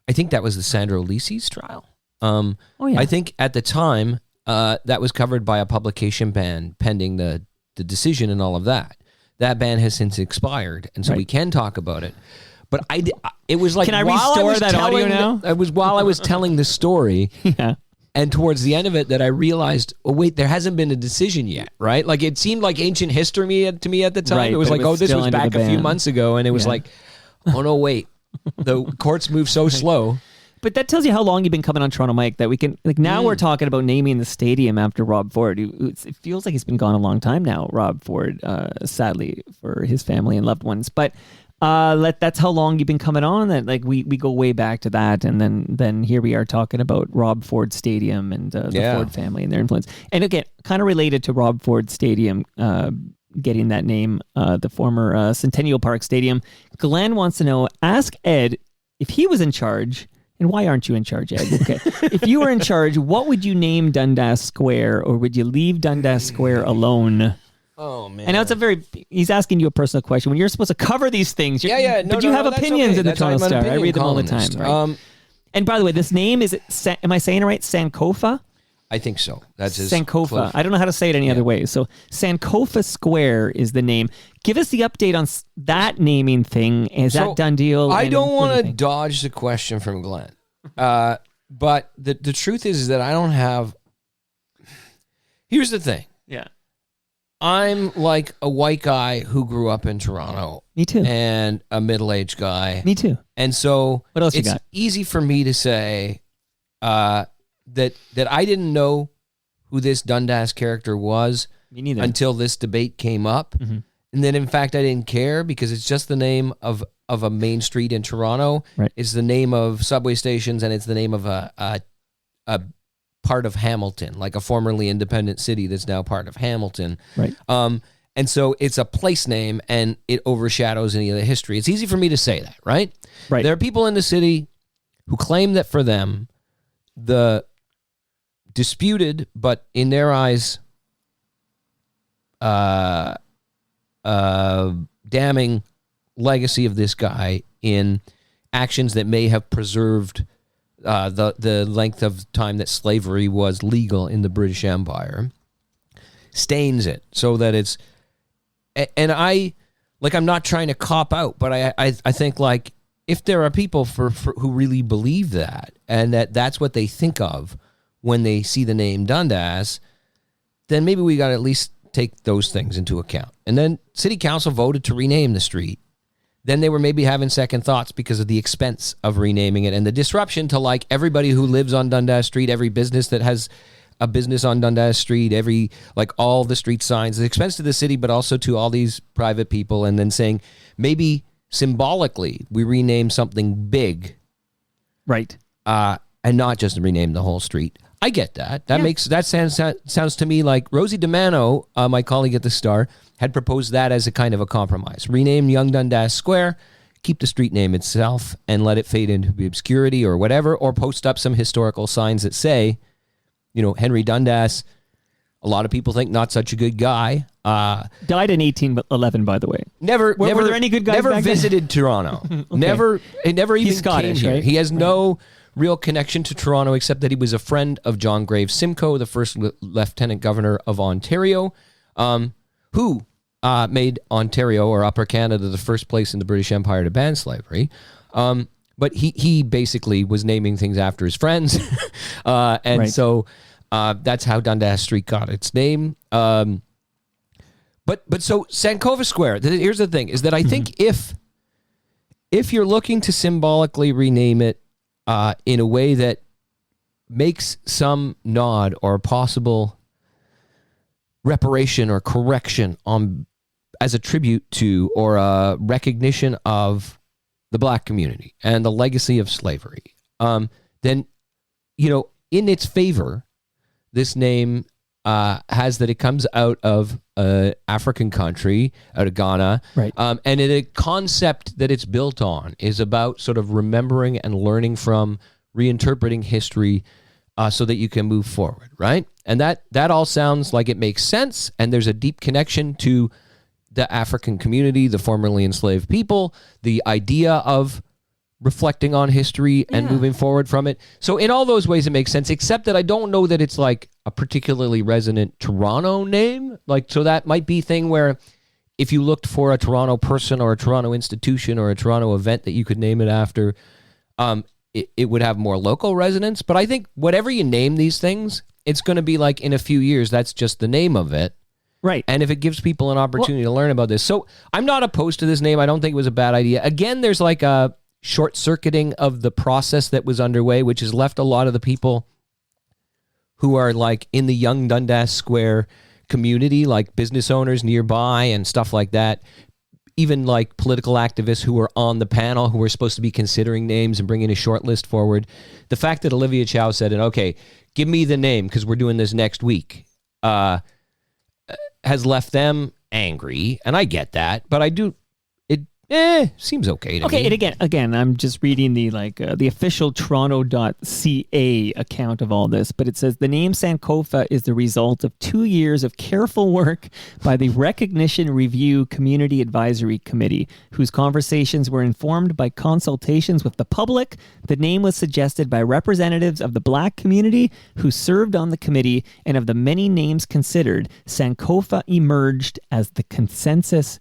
I think that was the Sandro Lisi's trial. I think at the time that was covered by a publication ban pending the decision and all of that. That ban has since expired, and so we can talk about it. But it was like, can I restore that audio now? It was while I was telling the story, and towards the end of it, that I realized, oh wait, there hasn't been a decision yet, right? Like it seemed like ancient history to me at the time. Right, it was like, this was back a few ban. months ago, and it was like, oh no, wait, the courts move so slow. But that tells you how long you've been coming on Toronto Mike, that we can, like, now we're talking about naming the stadium after Rob Ford. It feels like he's been gone a long time now, Rob Ford, sadly, for his family and loved ones. But that's how long you've been coming on. That like we go way back to that, and then here we are talking about Rob Ford Stadium and the Ford family and their influence. And again, kind of related to Rob Ford Stadium, getting that name, the former Centennial Park Stadium. Glenn wants to know, ask Ed if he was in charge. And why aren't you in charge, Ed? Okay. If you were in charge, what would you name Dundas Square, or would you leave Dundas Square alone? Oh, man. And now he's asking you a personal question. When you're supposed to cover these things, you have opinions in the Toronto Star. I read them all the time. Right? And by the way, this name, am I saying it right? Sankofa? I think so. That's his Sankofa. Cliff. I don't know how to say it any other way. So Sankofa Square is the name. Give us the update on that naming thing. Is that done deal? I don't want to dodge the question from Glenn. But the truth is that I don't have... Here's the thing. Yeah. I'm like a white guy who grew up in Toronto. Me too. And a middle-aged guy. Me too. And so what else it's you got? Easy for me to say that I didn't know who this Dundas character was. Me neither. Until this debate came up. Mm-hmm. And then, in fact, I didn't care because it's just the name of a main street in Toronto. Right. It's the name of subway stations, and it's the name of a part of Hamilton, like a formerly independent city that's now part of Hamilton. Right. And so it's a place name, and it overshadows any of the history. It's easy for me to say that, right? Right. There are people in the city who claim that for them, the disputed, but in their eyes, damning legacy of this guy in actions that may have preserved the length of time that slavery was legal in the British Empire, stains it so that it's... And I'm not trying to cop out, but I think, like, if there are people who really believe that, and that's what they think of when they see the name Dundas, then maybe we got to at least take those things into account. And then City Council voted to rename the street. Then they were maybe having second thoughts because of the expense of renaming it and the disruption to, like, everybody who lives on Dundas Street, every business that has a business on Dundas Street, all the street signs, the expense to the city, but also to all these private people. And then saying maybe symbolically we rename something big. Right. And not just rename the whole street. I get that. That sounds to me like Rosie DiMano, my colleague at the Star, had proposed that as a kind of a compromise. Rename Young Dundas Square, keep the street name itself, and let it fade into obscurity or whatever, or post up some historical signs that say, Henry Dundas, a lot of people think not such a good guy. Died in 1811, by the way. Were there any good guys Never back visited then? Toronto. Okay. Never even Scottish, came here. right? He has no real connection to Toronto except that he was a friend of John Graves Simcoe, the first Lieutenant Governor of Ontario, who made Ontario or Upper Canada the first place in the British Empire to ban slavery. But he basically was naming things after his friends. So that's how Dundas Street got its name. But so Sankofa Square, here's the thing, is that I think if you're looking to symbolically rename it in a way that makes some nod or possible reparation or correction as a tribute to or a recognition of the black community and the legacy of slavery, then, in its favor, this name has that it comes out of an African country, out of Ghana. Right. And a concept that it's built on is about sort of remembering and learning from, reinterpreting history so that you can move forward, right? And that all sounds like it makes sense, and there's a deep connection to the African community, the formerly enslaved people, the idea of reflecting on history and moving forward from it. So in all those ways, it makes sense, except that I don't know that it's like a particularly resonant Toronto name. Like, so that might be a thing where if you looked for a Toronto person or a Toronto institution or a Toronto event that you could name it after, it would have more local resonance. But I think whatever you name these things, it's going to be like in a few years, that's just the name of it. Right. And if it gives people an opportunity to learn about this. So I'm not opposed to this name. I don't think it was a bad idea. Again, there's like a short-circuiting of the process that was underway, which has left a lot of the people who are like in the young Dundas Square community, like business owners nearby and stuff like that, even like political activists who were on the panel who were supposed to be considering names and bringing a short list forward. The fact that Olivia Chow said, okay, give me the name because we're doing this next week, has left them angry. And I get that, but I do... seems okay to me. Okay, and again, I'm just reading the official Toronto.ca account of all this, but it says the name Sankofa is the result of 2 years of careful work by the Recognition Review Community Advisory Committee, whose conversations were informed by consultations with the public. The name was suggested by representatives of the Black community who served on the committee, and of the many names considered, Sankofa emerged as the consensus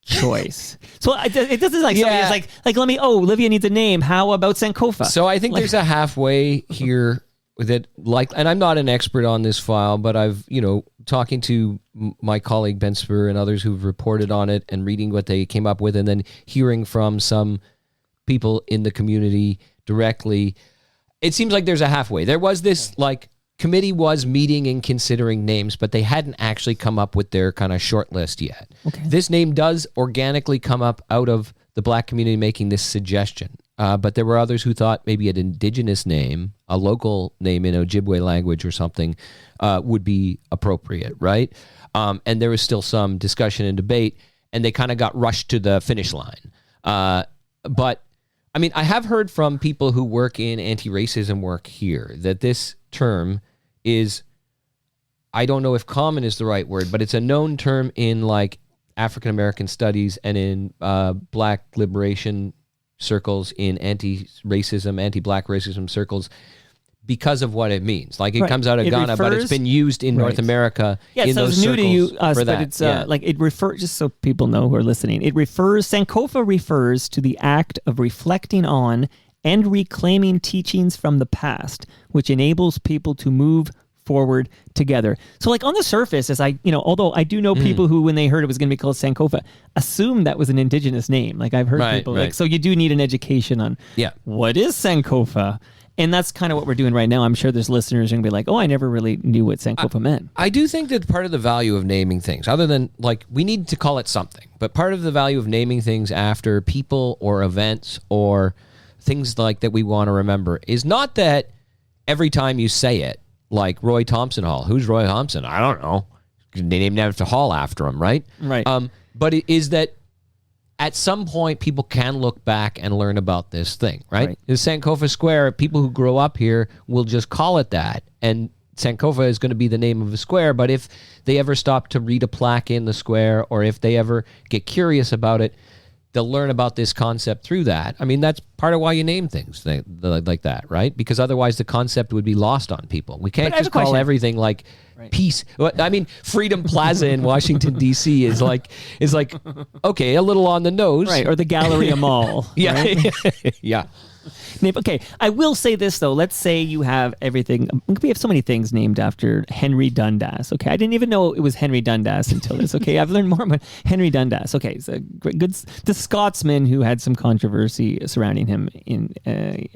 choice. So it doesn't like somebody is like let me. Oh, Olivia needs a name. How about Sankofa? So I think there's a halfway here that and I'm not an expert on this file, but I've talking to my colleague Ben Spur and others who've reported on it and reading what they came up with, and then hearing from some people in the community directly. It seems like there's a halfway. There was this committee was meeting and considering names, but they hadn't actually come up with their kind of short list yet. Okay. This name does organically come up out of the Black community making this suggestion. But there were others who thought maybe an indigenous name, a local name in Ojibwe language or something, would be appropriate, right? And there was still some discussion and debate, and they kind of got rushed to the finish line. But I mean, I have heard from people who work in anti-racism work here that this term is, I don't know if common is the right word, but it's a known term in African-American studies and in Black liberation circles, in anti-racism, anti-Black racism circles, because of what it means. It comes out of Ghana, but it's been used in North America. Yeah, in so those it's new to you, circles us, for but that. it's it refers, just so people know who are listening, Sankofa refers to the act of reflecting on and reclaiming teachings from the past, which enables people to move forward together. So on the surface, although I do know people who, when they heard it was going to be called Sankofa, assumed that was an indigenous name. I've heard people so you do need an education on what is Sankofa? And that's kind of what we're doing right now. I'm sure there's listeners who are going to be like, oh, I never really knew what Sankofa meant. I do think that part of the value of naming things, other than we need to call it something, but part of the value of naming things after people or events or things that we want to remember is not that every time you say it, like Roy Thompson Hall. Who's Roy Thompson? I don't know. They named after Hall after him, right? Right. But it is that at some point people can look back and learn about this thing, right? The Sankofa Square, people who grow up here will just call it that, and Sankofa is going to be the name of a square. But if they ever stop to read a plaque in the square, or if they ever get curious about it, they'll learn about this concept through that. I mean, that's part of why you name things like that, right? Because otherwise the concept would be lost on people. We can't just call everything peace. I mean, Freedom Plaza in Washington, D.C. is okay, a little on the nose. Right, or the Galleria Mall. Yeah, right? Yeah. Okay, I will say this, though. Let's say you have everything. We have so many things named after Henry Dundas. Okay, I didn't even know it was Henry Dundas until this. Okay, I've learned more about Henry Dundas. Okay, so the Scotsman who had some controversy surrounding him,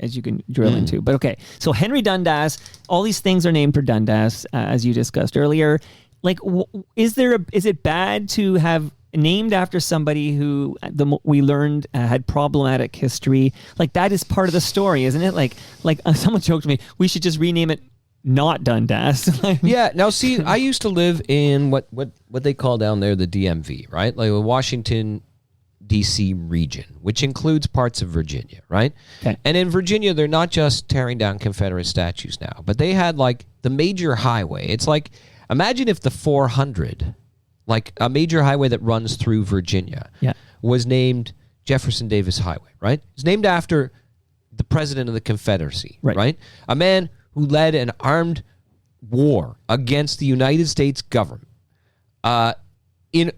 as you can drill into. But okay, so Henry Dundas, all these things are named for Dundas, as you discussed earlier. Is it bad to have named after somebody who we learned had problematic history? That is part of the story, isn't it? Someone joked to me, we should just rename it not Dundas. Yeah. Now, see, I used to live in what they call down there the DMV, right? Like the Washington, D.C. region, which includes parts of Virginia, right? Okay. And in Virginia, they're not just tearing down Confederate statues now, but they had like the major highway. It's like, imagine if the 400, like a major highway that runs through Virginia, was named Jefferson Davis Highway, right? It's named after the president of the Confederacy, right? A man who led an armed war against the United States government in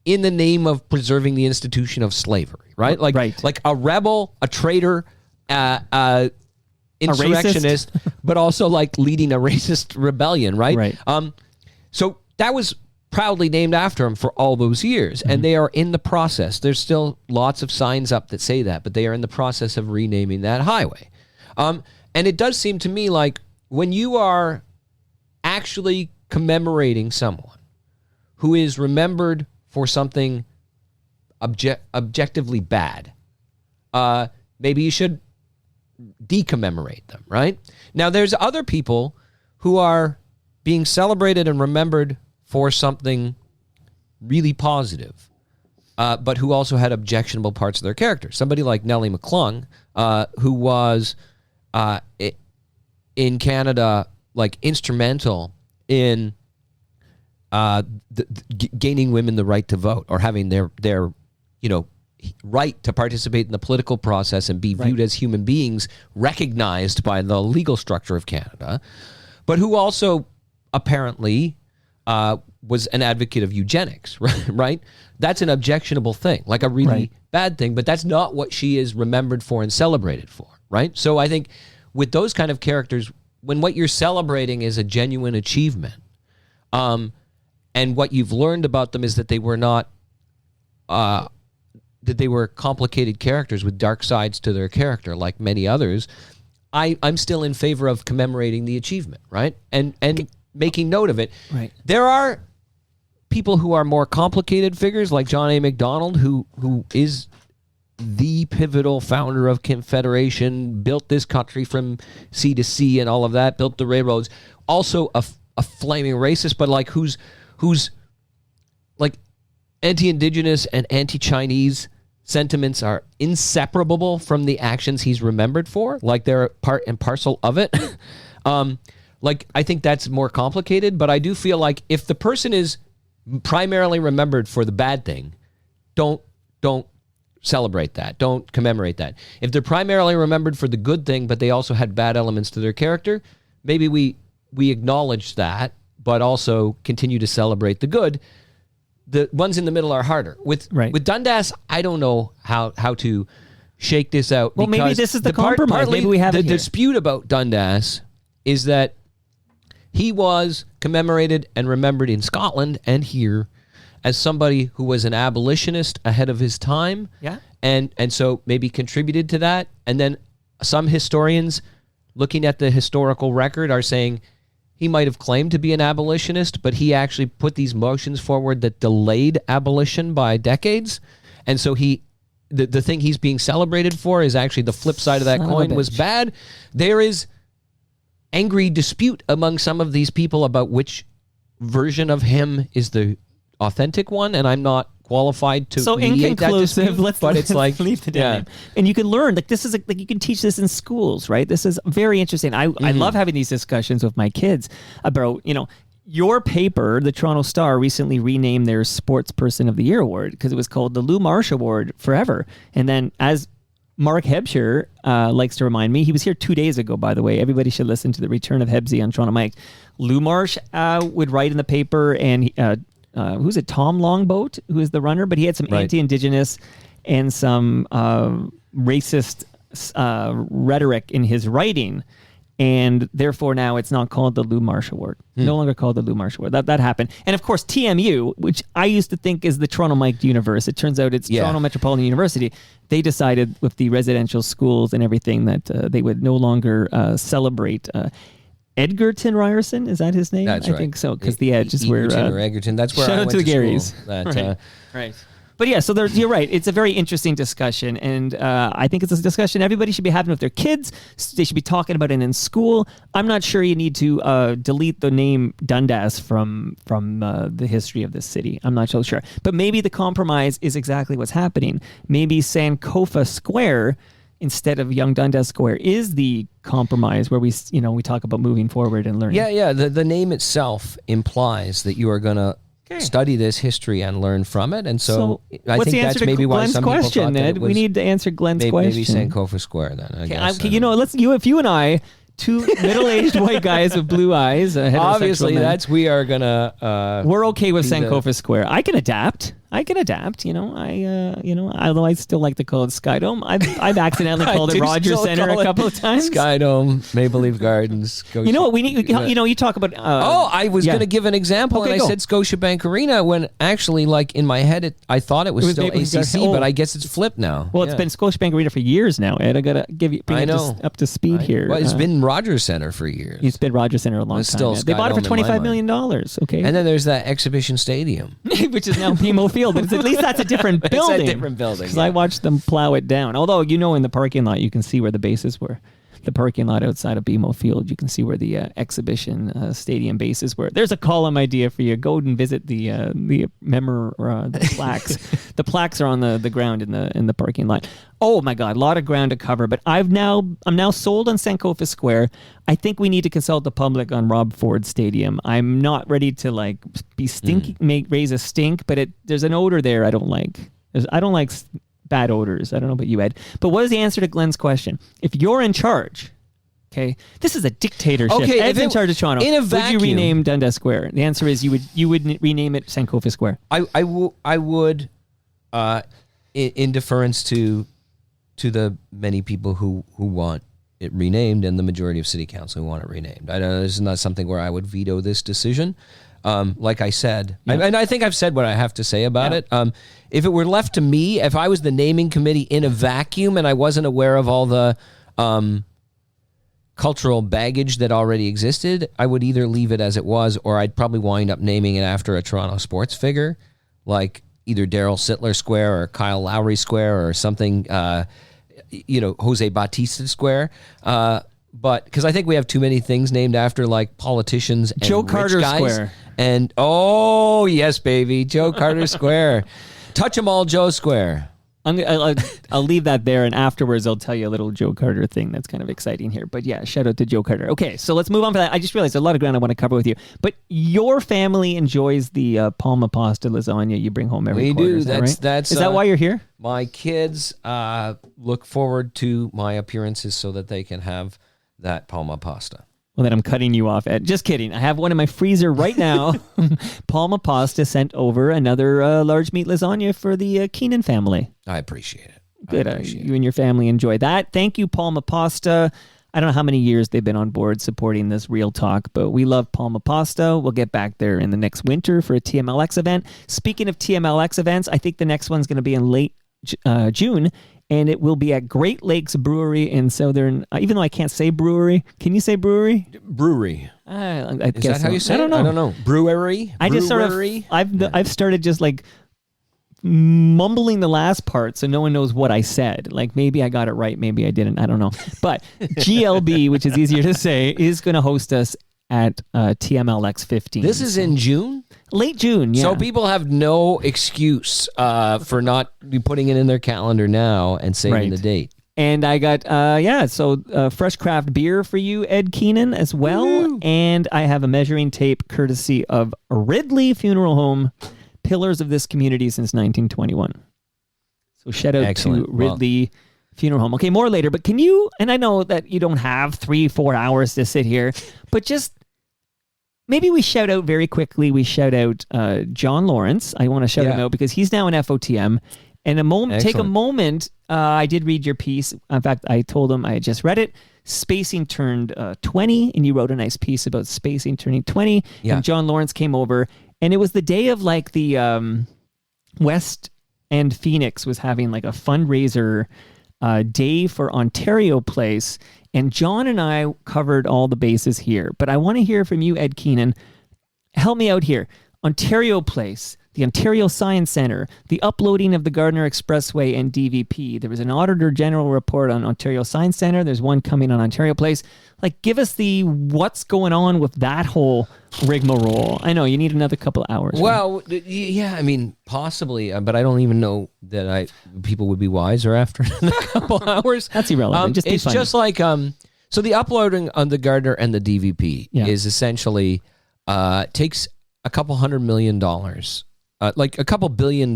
the name of preserving the institution of slavery, right? Like a rebel, a traitor, insurrectionist, but also like leading a racist rebellion, right? So that was proudly named after him for all those years, and they are in the process. There's still lots of signs up that say that, but they are in the process of renaming that highway. And it does seem to me like when you are actually commemorating someone who is remembered for something objectively bad, maybe you should decommemorate them, right? Now, there's other people who are being celebrated and remembered for something really positive, but who also had objectionable parts of their character. Somebody like Nellie McClung, who was in Canada, like instrumental in gaining women the right to vote, or having their right to participate in the political process and be viewed as human beings, recognized by the legal structure of Canada, but who also apparently was an advocate of eugenics, right? That's an objectionable thing, like a really bad thing, but that's not what she is remembered for and celebrated for, right? So I think with those kind of characters, when what you're celebrating is a genuine achievement, and what you've learned about them is that they were not, that they were complicated characters with dark sides to their character, like many others, I'm still in favor of commemorating the achievement, right? And making note of it. Right. There are people who are more complicated figures, like John A. Macdonald, who is the pivotal founder of Confederation, built this country from sea to sea and all of that, built the railroads. Also a flaming racist, but like who's like anti-Indigenous and anti-Chinese sentiments are inseparable from the actions he's remembered for. Like they're part and parcel of it. Like I think that's more complicated, but I do feel like if the person is primarily remembered for the bad thing, don't celebrate that. Don't commemorate that. If they're primarily remembered for the good thing, but they also had bad elements to their character, maybe we acknowledge that, but also continue to celebrate the good. The ones in the middle are harder. With Dundas, I don't know how to shake this out. Well, maybe this is the compromise. Maybe we have the it here. dispute about Dundas is that he was commemorated and remembered in Scotland and here as somebody who was an abolitionist ahead of his time. Yeah. And so maybe contributed to that. And then some historians looking at the historical record are saying he might have claimed to be an abolitionist, but he actually put these motions forward that delayed abolition by decades. And so the thing he's being celebrated for is actually the flip side of that coin was bad. There is angry dispute among some of these people about which version of him is the authentic one, and I'm not qualified to mediate that dispute, but it's like leave the name. And you can learn, like this is like you can teach this in schools, right? This is very interesting. I love having these discussions with my kids about, your paper, the Toronto Star, recently renamed their Sports Person of the Year award because it was called the Lou Marsh Award forever. And then as Mark Hebscher likes to remind me, he was here 2 days ago, by the way. Everybody should listen to the return of Hebsy on Toronto Mike. Lou Marsh would write in the paper, and who's it? Tom Longboat, who is the runner, but he had some anti-Indigenous and some racist rhetoric in his writing. And therefore now it's not called the Lou Marsh Award. No longer called the Lou Marsh Award. That happened. And of course, TMU, which I used to think is the Toronto Mike Universe. It turns out it's Toronto Metropolitan University. They decided with the residential schools and everything that they would no longer celebrate Edgerton Ryerson. Is that his name? That's right. I think so, because the Edge is where... Egerton or Edgerton. That's where shout I out went to the to Garys. school. Right. But yeah, so you're right. It's a very interesting discussion, and I think it's a discussion everybody should be having with their kids. They should be talking about it in school. I'm not sure you need to delete the name Dundas from the history of this city. I'm not so sure. But maybe the compromise is exactly what's happening. Maybe Sankofa Square instead of Young Dundas Square is the compromise where we talk about moving forward and learning. Yeah. The name itself implies that you are going to study this history and learn from it, and so I what's think the answer that's maybe to why Glenn's some question, people thought that Ned? We need to answer Glenn's question. Maybe Sankofa Square then. I guess. Let's if you and I, two middle-aged white guys with blue eyes, obviously men, we are gonna. We're okay with Sankofa Square. I can adapt. Although I still like to call it Skydome. I've accidentally called it Rogers Center a couple of times. Skydome, Maple Leaf Gardens. You know what we need? You talk about. I was going to give an example, and I said Scotiabank Arena when actually, like in my head, I thought it was still ACC, but I guess it's flipped now. Well, it's been Scotiabank Arena for years now, Ed. I gotta bring you up to speed here. Well, it's been Rogers Center for years. It's been Rogers Center a long time. They bought it for $25 million. Okay, and then there's that exhibition stadium, which is now BMO Field. But at least that's a different building. It's a different building. Because I watched them plow it down. Although, in the parking lot, you can see where the bases were. The parking lot outside of BMO Field, you can see where the exhibition stadium bases were. There's a column idea for you. Go and visit the plaques. The plaques are on the ground in the parking lot. Oh my God, a lot of ground to cover. But I'm now sold on Sankofa Square. I think we need to consult the public on Rob Ford Stadium. I'm not ready to be stinky, raise a stink, but there's an odor there I don't like. I don't like bad odors. I don't know about you, Ed. But what is the answer to Glenn's question? If you're in charge, okay, this is a dictatorship. Okay, Ed's in charge of Toronto. In a vacuum, would you rename Dundas Square? The answer is you would rename it Sankofa Square. I would, in deference to the many people who want it renamed and the majority of city council who want it renamed. I know this is not something where I would veto this decision. Like I said, and I think I've said what I have to say about it. If it were left to me, if I was the naming committee in a vacuum and I wasn't aware of all the cultural baggage that already existed, I would either leave it as it was, or I'd probably wind up naming it after a Toronto sports figure, like either Daryl Sittler Square or Kyle Lowry Square or something, Jose Bautista Square. But because I think we have too many things named after like politicians and Joe rich Carter guys. Square. And oh yes, baby, Joe Carter Square. Touch 'em all, Joe Square. I'll leave that there, and afterwards I'll tell you a little Joe Carter thing that's kind of exciting here. But yeah, shout out to Joe Carter. Okay, so let's move on for that. I just realized a lot of ground I want to cover with you. But your family enjoys the Palma pasta lasagna you bring home every quarter. We do. Is that why you're here? My kids look forward to my appearances so that they can have that Palma pasta. Well, then I'm cutting you off, Ed. Just kidding. I have one in my freezer right now. Palma Pasta sent over another large meat lasagna for the Keenan family. I appreciate it. Good. You and your family enjoy that. Thank you, Palma Pasta. I don't know how many years they've been on board supporting this Real Talk, but we love Palma Pasta. We'll get back there in the next winter for a TMLX event. Speaking of TMLX events, I think the next one's going to be in late June. And it will be at Great Lakes Brewery in Southern. Even though I can't say brewery, can you say brewery? Brewery. I Is that how you say it? I don't know. Brewery. I just sort of. I've started just like mumbling the last part, so no one knows what I said. Like maybe I got it right, maybe I didn't. I don't know. But GLB, which is easier to say, is going to host us at TMLX 15. This is in June? Late June, yeah. So people have no excuse for not putting it in their calendar now and saving the date. And I got, fresh craft beer for you, Ed Keenan, as well. Woo. And I have a measuring tape courtesy of Ridley Funeral Home, pillars of this community since 1921. So shout out to Ridley Funeral Home. Okay, more later, but can you, and I know that you don't have 3-4 hours to sit here, but just maybe we shout out very quickly. We shout out John Lawrence. I want to shout him out because he's now in FOTM. And take a moment. I did read your piece. In fact, I told him I had just read it. Spacing turned 20, and you wrote a nice piece about spacing turning 20. Yeah. And John Lawrence came over, and it was the day of like the West End Phoenix was having like a fundraiser day for Ontario Place. And John and I covered all the bases here. But I want to hear from you, Ed Keenan. Help me out here. Ontario Place, the Ontario Science Centre, the uploading of the Gardiner Expressway and DVP. There was an Auditor General report on Ontario Science Centre. There's one coming on Ontario Place. Like, give us the what's going on with that whole rigmarole. I know you need another couple of hours. Well, yeah, I mean, possibly, but I don't even know that people would be wiser after a couple hours. That's irrelevant. It's just like so the uploading on the Gardiner and the DVP is essentially takes a couple $100 million, like a couple $1 billion,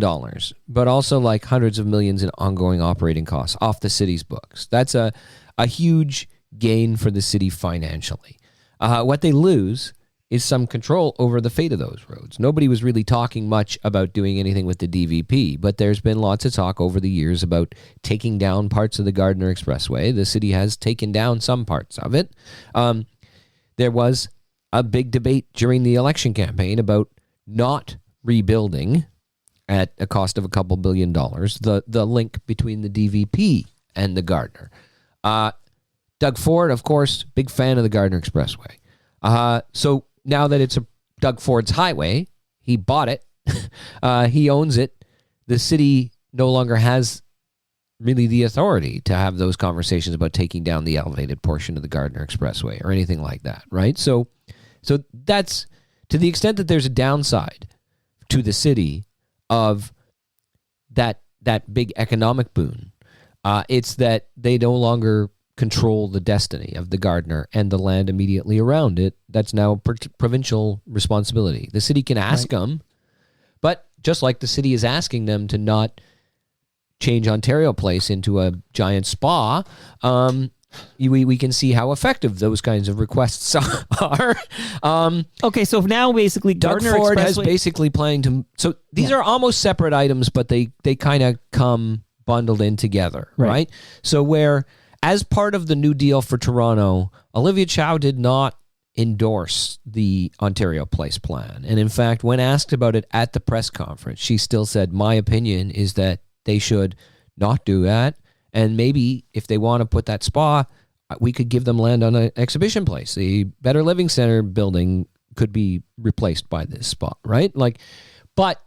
but also like hundreds of millions in ongoing operating costs off the city's books. That's a huge gain for the city financially. What they lose is some control over the fate of those roads. Nobody was really talking much about doing anything with the DVP, but there's been lots of talk over the years about taking down parts of the Gardiner Expressway. The city has taken down some parts of it. There was a big debate during the election campaign about not rebuilding at a cost of a couple $1 billion the link between the DVP and the Gardiner. Doug Ford, of course, big fan of the Gardiner Expressway. So now that it's Doug Ford's highway, he bought it, he owns it, the city no longer has really the authority to have those conversations about taking down the elevated portion of the Gardiner Expressway or anything like that, right? So that's, to the extent that there's a downside to the city of that big economic boon, it's that they no longer control the destiny of the Gardiner and the land immediately around it. That's now provincial responsibility. The city can ask them, but just like the city is asking them to not change Ontario Place into a giant spa, we can see how effective those kinds of requests are. Okay, so now basically Doug Gardiner Ford has Expressway- basically planning to... So these are almost separate items, but they kind of come bundled in together, right? So where, as part of the New Deal for Toronto, Olivia Chow did not endorse the Ontario Place plan. And in fact, when asked about it at the press conference, she still said, my opinion is that they should not do that. And maybe if they want to put that spa, we could give them land on an exhibition place. The Better Living Center building could be replaced by this spot, right? But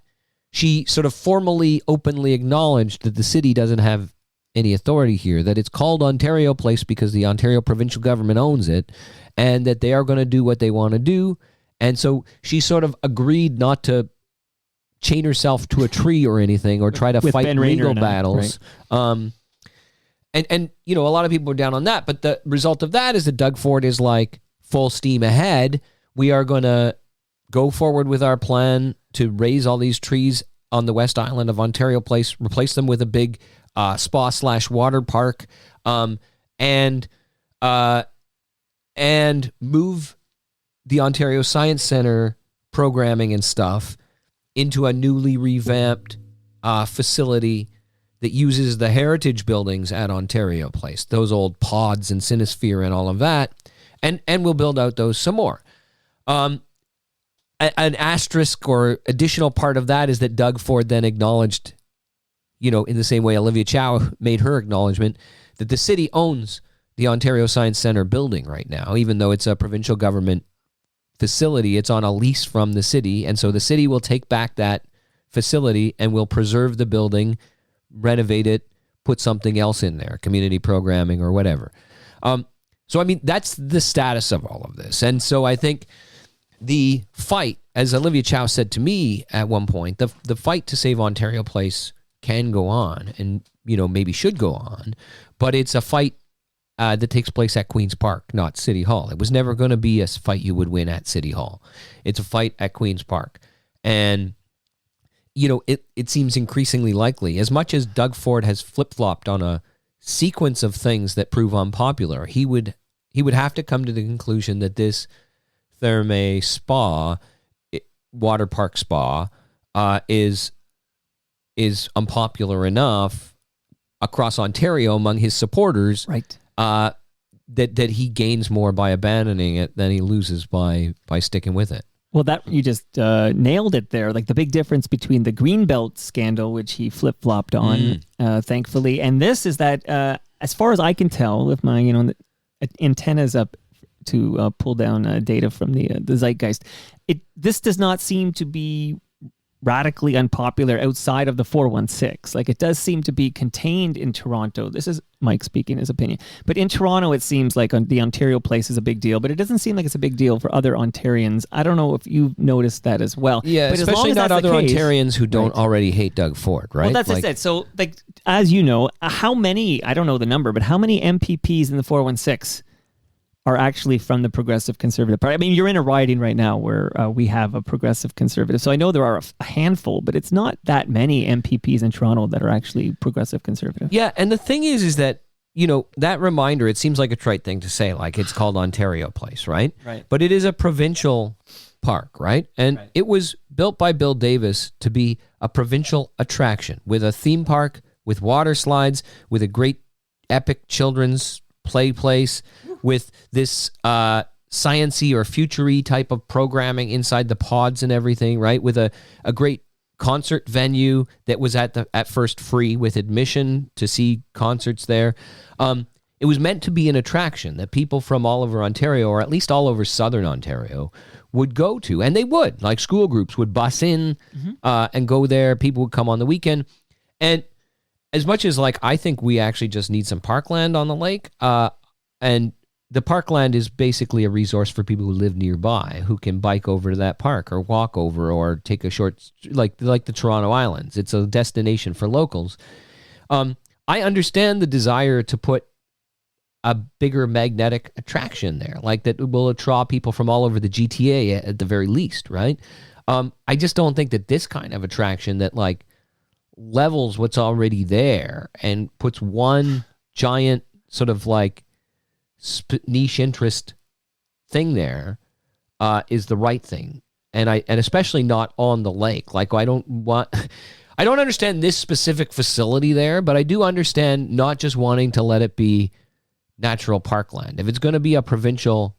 she sort of formally, openly acknowledged that the city doesn't have any authority here, that it's called Ontario Place because the Ontario provincial government owns it, and that they are going to do what they want to do. And so she sort of agreed not to chain herself to a tree or anything or try to fight legal battles. Right. And you know, a lot of people are down on that, but the result of that is that Doug Ford is like, full steam ahead. We are going to go forward with our plan to raise all these trees on the West Island of Ontario Place, replace them with a big spa/water park, and move the Ontario Science Centre programming and stuff into a newly revamped facility that uses the heritage buildings at Ontario Place, those old pods and Cinesphere and all of that, and we'll build out those some more. An asterisk or additional part of that is that Doug Ford then acknowledged, you know, in the same way Olivia Chow made her acknowledgement, that the city owns the Ontario Science Centre building right now, even though it's a provincial government facility. It's on a lease from the city, and so the city will take back that facility and will preserve the building, renovate it, put something else in there, community programming or whatever. So, I mean, that's the status of all of this. And so I think the fight, as Olivia Chow said to me at one point, the fight to save Ontario Place can go on and, you know, maybe should go on, but it's a fight that takes place at Queen's Park, not City Hall. It was never going to be a fight you would win at City Hall. It's a fight at Queen's Park. And you know, it seems increasingly likely, as much as Doug Ford has flip-flopped on a sequence of things that prove unpopular, he would have to come to the conclusion that this Therme spa, water park spa, is unpopular enough across Ontario among his supporters, right? That he gains more by abandoning it than he loses by sticking with it. Well, that you just nailed it there. Like the big difference between the Greenbelt scandal, which he flip-flopped on, thankfully, and this is that, as far as I can tell, with my antennas up to pull down data from the zeitgeist, this does not seem to be radically unpopular outside of the 416. Like, it does seem to be contained in Toronto. This is Mike speaking his opinion. But in Toronto, it seems like the Ontario place is a big deal, but it doesn't seem like it's a big deal for other Ontarians. I don't know if you've noticed that as well. Yeah, but especially not other Ontarians who don't right. already hate Doug Ford, right? Well, that's what I said. So, like, as you know, how many, I don't know the number, but how many MPPs in the 416 are actually from the Progressive Conservative Party? I mean, you're in a riding right now where we have a Progressive Conservative. So I know there are a handful, but it's not that many MPPs in Toronto that are actually Progressive Conservative. Yeah, and the thing is that, you know, that reminder, it seems like a trite thing to say, like it's called Ontario Place, right? Right. But it is a provincial park, right? And it was built by Bill Davis to be a provincial attraction with a theme park, with water slides, with a great epic children's play place, with this science-y or future-y type of programming inside the pods and everything, right? With a great concert venue that was at first free with admission to see concerts there. It was meant to be an attraction that people from all over Ontario, or at least all over southern Ontario, would go to. And they would. Like, school groups would bus in and go there. People would come on the weekend. And as much as, like, I think we actually just need some parkland on the lake, and the parkland is basically a resource for people who live nearby, who can bike over to that park or walk over or take a short, like the Toronto Islands. It's a destination for locals. I understand the desire to put a bigger magnetic attraction there, like that will draw people from all over the GTA at the very least, right? I just don't think that this kind of attraction that, like, levels what's already there and puts one giant sort of like niche interest thing there is the right thing, and especially not on the lake. Like, I don't understand this specific facility there, but I do understand not just wanting to let it be natural parkland. If it's going to be a provincial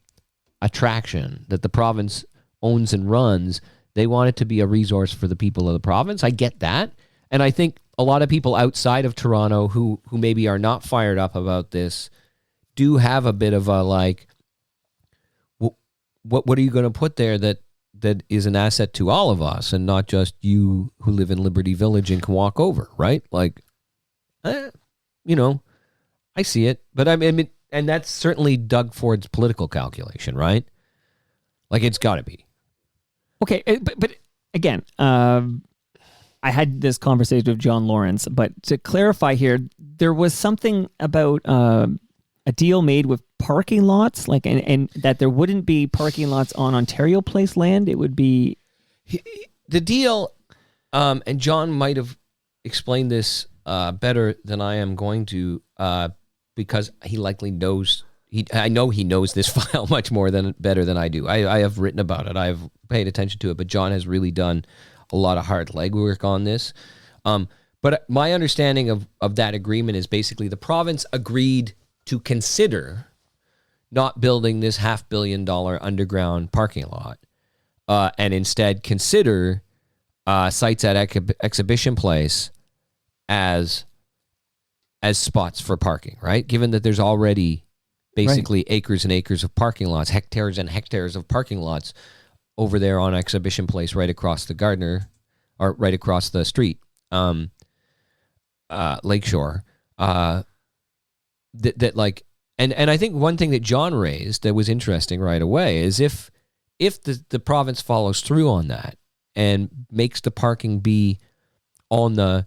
attraction that the province owns and runs, they want it to be a resource for the people of the province. I get that. And I think a lot of people outside of Toronto who maybe are not fired up about this do have a bit of a, like, what are you going to put there that is an asset to all of us and not just you who live in Liberty Village and can walk over, right? Like, you know, I see it. But I mean, and that's certainly Doug Ford's political calculation, right? Like, it's got to be. Okay, but again, I had this conversation with John Lawrence, but to clarify here, there was something about a deal made with parking lots, like, and that there wouldn't be parking lots on Ontario Place land. It would be the deal, and John might have explained this better than I am going to, because he likely knows. I know he knows this file much better than I do. I have written about it. I have paid attention to it, but John has really done a lot of hard legwork on this. But my understanding of that agreement is basically the province agreed to consider not building this $500 million underground parking lot, and instead consider sites at Exhibition Place as spots for parking, right? Given that there's already basically acres and acres of parking lots, hectares and hectares of parking lots over there on Exhibition Place, right across the Gardner, or right across the street, Lakeshore. That like, and I think one thing that John raised that was interesting right away is if the province follows through on that and makes the parking be on the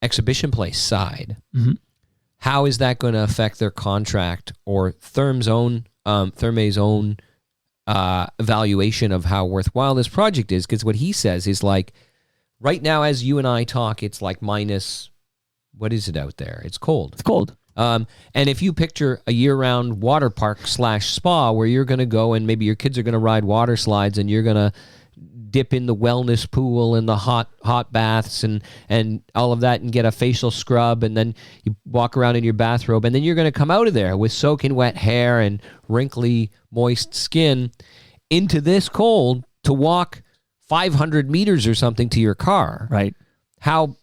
Exhibition Place side, how is that going to affect their contract or Therme's own evaluation of how worthwhile this project is? Because what he says is, like, right now as you and I talk, it's like minus, what is it out there? It's cold. It's cold. And if you picture a year-round water park / spa where you're going to go and maybe your kids are going to ride water slides and you're going to dip in the wellness pool and the hot baths and all of that and get a facial scrub, and then you walk around in your bathrobe, and then you're going to come out of there with soaking wet hair and wrinkly, moist skin into this cold to walk 500 meters or something to your car. Right. How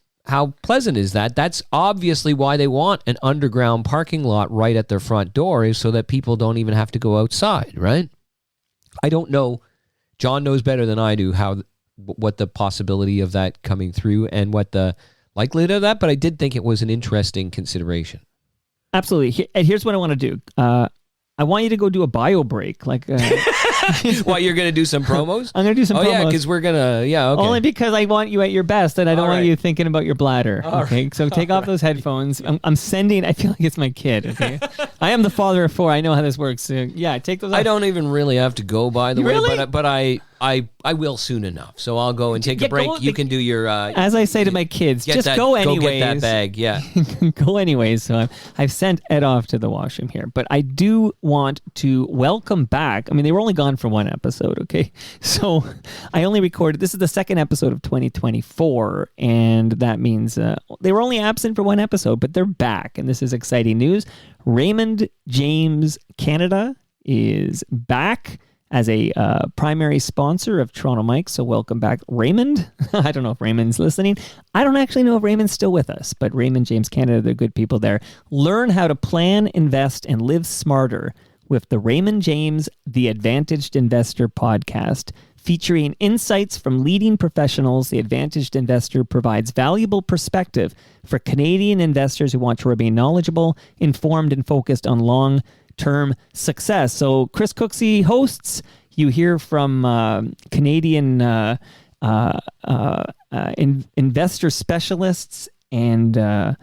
pleasant is that? That's obviously why they want an underground parking lot right at their front door, is so that people don't even have to go outside, right? I don't know. John knows better than I do how what the possibility of that coming through and what the likelihood of that, but I did think it was an interesting consideration. Absolutely. And here's what I want to do. I want you to go do a bio break. Like, What, you're going to do some promos? I'm going to do some promos. Oh, yeah, because we're going to, okay. Only because I want you at your best, and I don't want you thinking about your bladder. Okay, right. so take off those headphones. I'm sending. I feel like it's my kid. Okay, I am the father of 4. I know how this works. So yeah, take those off. I don't even really have to go, by the way, Really? but I will soon enough. So I'll go and take a break. You can do your... As I say to my kids, just go anyways. Go get that bag, yeah. Go anyways. So I've sent Ed off to the washroom here. But I do want to welcome back. I mean, they were only gone for one episode, okay? So I only recorded... This is the second episode of 2024, and that means they were only absent for one episode, but they're back, and this is exciting news. Raymond James Canada is back as a primary sponsor of Toronto Mike. So welcome back, Raymond. I don't know if Raymond's listening. I don't actually know if Raymond's still with us, but Raymond James Canada, they're good people there. Learn how to plan, invest, and live smarter with the Raymond James The Advantaged Investor podcast. Featuring insights from leading professionals, The Advantaged Investor provides valuable perspective for Canadian investors who want to remain knowledgeable, informed, and focused on long-term success. So Chris Cooksey hosts. You hear from Canadian investor specialists, and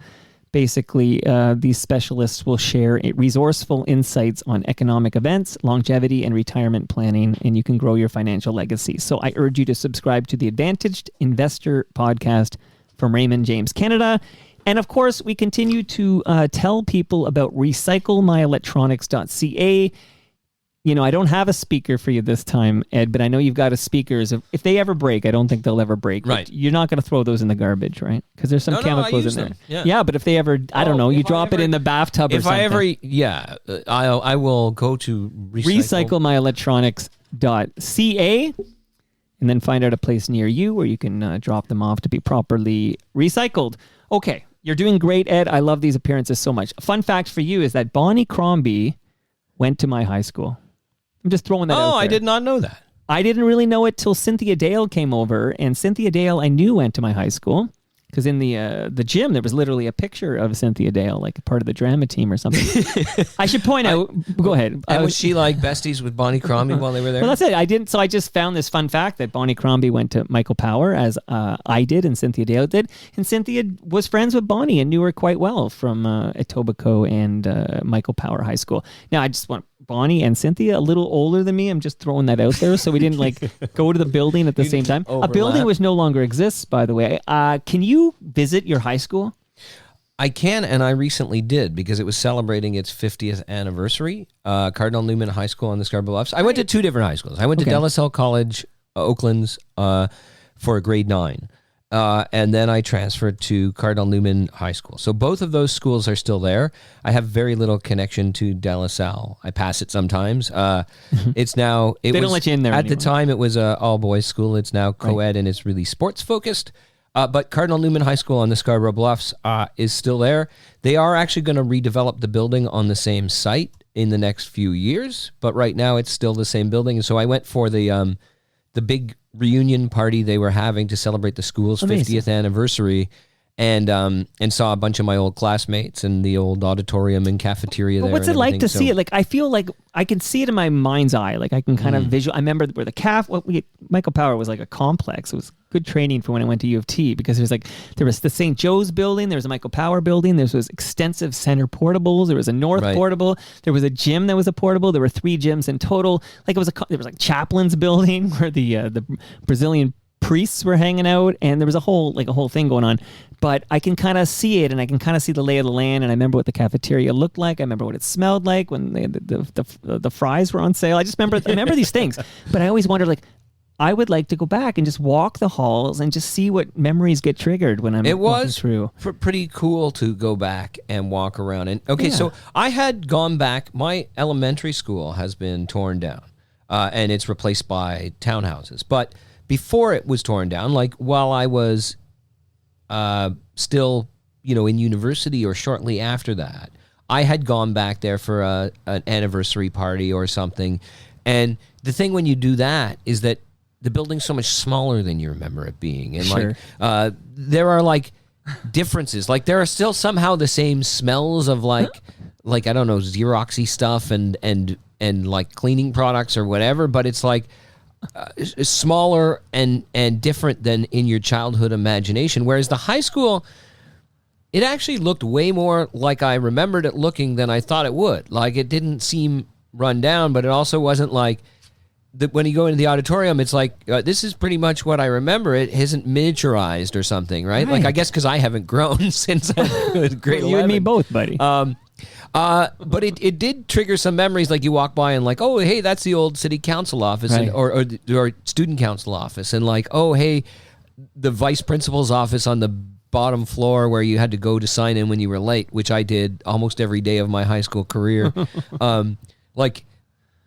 basically these specialists will share resourceful insights on economic events, longevity, and retirement planning, and you can grow your financial legacy. So I urge you to subscribe to the Advantaged Investor podcast from Raymond James Canada. And of course, we continue to tell people about recyclemyelectronics.ca. You know, I don't have a speaker for you this time, Ed, but I know you've got a speakers. If they ever break, I don't think they'll ever break. Right. You're not going to throw those in the garbage, right? Because there's some chemicals in there. Yeah, but if they ever, I don't know, you drop it in the bathtub or something. I will go to recyclemyelectronics.ca and then find out a place near you where you can drop them off to be properly recycled. Okay, you're doing great, Ed. I love these appearances so much. A fun fact for you is that Bonnie Crombie went to my high school. I'm just throwing that out there. I did not know that. I didn't really know it till Cynthia Dale came over, and Cynthia Dale I knew went to my high school because in the gym there was literally a picture of Cynthia Dale, like part of the drama team or something. I should point out. Go ahead. And was she like besties with Bonnie Crombie while they were there? Well, that's it. I didn't. So I just found this fun fact that Bonnie Crombie went to Michael Power, as I did, and Cynthia Dale did, and Cynthia was friends with Bonnie and knew her quite well from Etobicoke and Michael Power High School. Now I just want Bonnie and Cynthia a little older than me. I'm just throwing that out there so we didn't go to the building at the same time. Overlap. A building which no longer exists, by the way. Can you visit your high school? I can, and I recently did because it was celebrating its 50th anniversary. Cardinal Newman High School on the Scarborough Bluffs. I went to two different high schools. I went to De La Salle College, Oakland's, for grade 9. And then I transferred to Cardinal Newman High School. So both of those schools are still there. I have very little connection to De La Salle. I pass it sometimes. It's now... They don't let you in there At anymore. the time, it was an all-boys school. It's now co-ed, and it's really sports-focused. But Cardinal Newman High School on the Scarborough Bluffs is still there. They are actually going to redevelop the building on the same site in the next few years. But right now, it's still the same building. And so I went for the big reunion party they were having to celebrate the school's 50th anniversary, and saw a bunch of my old classmates in the old auditorium and cafeteria there. What's it like to see it? Like, I feel like I can see it in my mind's eye. Like, I can kind of visual. I remember where the Michael Power was like a complex. It was good training for when I went to U of T, because there was the St. Joe's building, there was a Michael Power building, there was extensive center portables, there was a North portable, there was a gym that was a portable, there were 3 gyms in total. Like, there was like Chaplin's building where the Brazilian priests were hanging out, and there was a whole thing going on. But I can kind of see it, and I can kind of see the lay of the land, and I remember what the cafeteria looked like. I remember what it smelled like when the fries were on sale. I remember these things. But I always wondered, I would like to go back and just walk the halls and just see what memories get triggered when I'm walking through. It was pretty cool to go back and walk around. And so I had gone back. My elementary school has been torn down, and it's replaced by townhouses. But before it was torn down, while I was still, in university or shortly after that, I had gone back there for an anniversary party or something. And the thing when you do that is that the building's so much smaller than you remember it being. And Sure. there are like differences. Like there are still somehow the same smells of like I don't know, Xeroxy stuff and like cleaning products or whatever, but it's like smaller and different than in your childhood imagination. Whereas the high school, it actually looked way more like I remembered it looking than I thought it would. Like it didn't seem run down, but it also wasn't like when you go into the auditorium, it's like, this is pretty much what I remember. It isn't miniaturized or something, right? Like, I guess because I haven't grown since grade 11. You and me both, buddy. But it did trigger some memories. Like you walk by and like, oh, hey, that's the old city council office, Right. or student council office. And like, oh, hey, the vice principal's office on the bottom floor where you had to go to sign in when you were late, which I did almost every day of my high school career. Like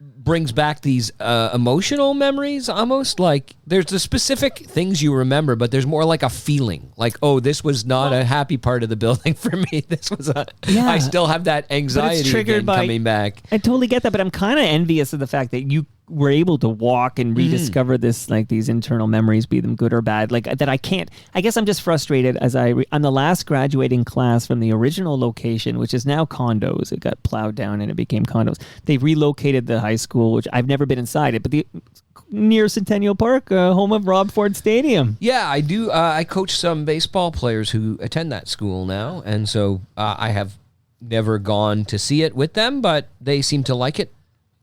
brings back these emotional memories almost. Like there's the specific things you remember, but there's more like a feeling like, oh, this was not a happy part of the building for me. This was I still have that anxiety again coming back. I totally get that, but I'm kind of envious of the fact that you were able to walk and rediscover this, like these internal memories, be them good or bad, like that. I guess I'm just frustrated as I'm the last graduating class from the original location, which is now condos. It got plowed down and it became condos. They relocated the high school, which I've never been inside it, but near Centennial Park, home of Rob Ford Stadium. Yeah, I do. I coach some baseball players who attend that school now, and so I have never gone to see it with them, but they seem to like it.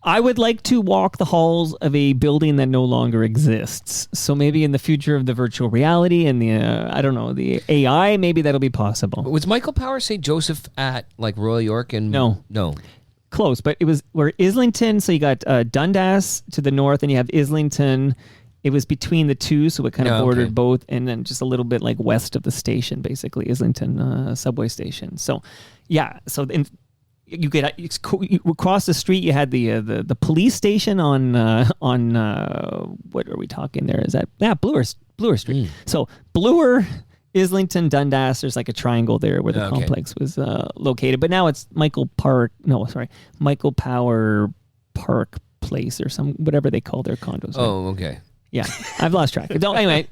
I would like to walk the halls of a building that no longer exists. So maybe in the future of the virtual reality and the, the AI, maybe that'll be possible. Was Michael Power St. Joseph at like Royal York? And No. Close, but it was where Islington, so you got Dundas to the north and you have Islington. It was between the two, so it kind of bordered both, and then just a little bit like west of the station, basically, Islington subway station. So, yeah, you across the street. You had the police station on what are we talking there? Is that Bloor Street? So Bloor, Islington, Dundas. There's like a triangle there where the complex was located. But now it's Michael Power Park Place or whatever they call their condos. Oh, okay. Yeah, I've lost track. Anyway.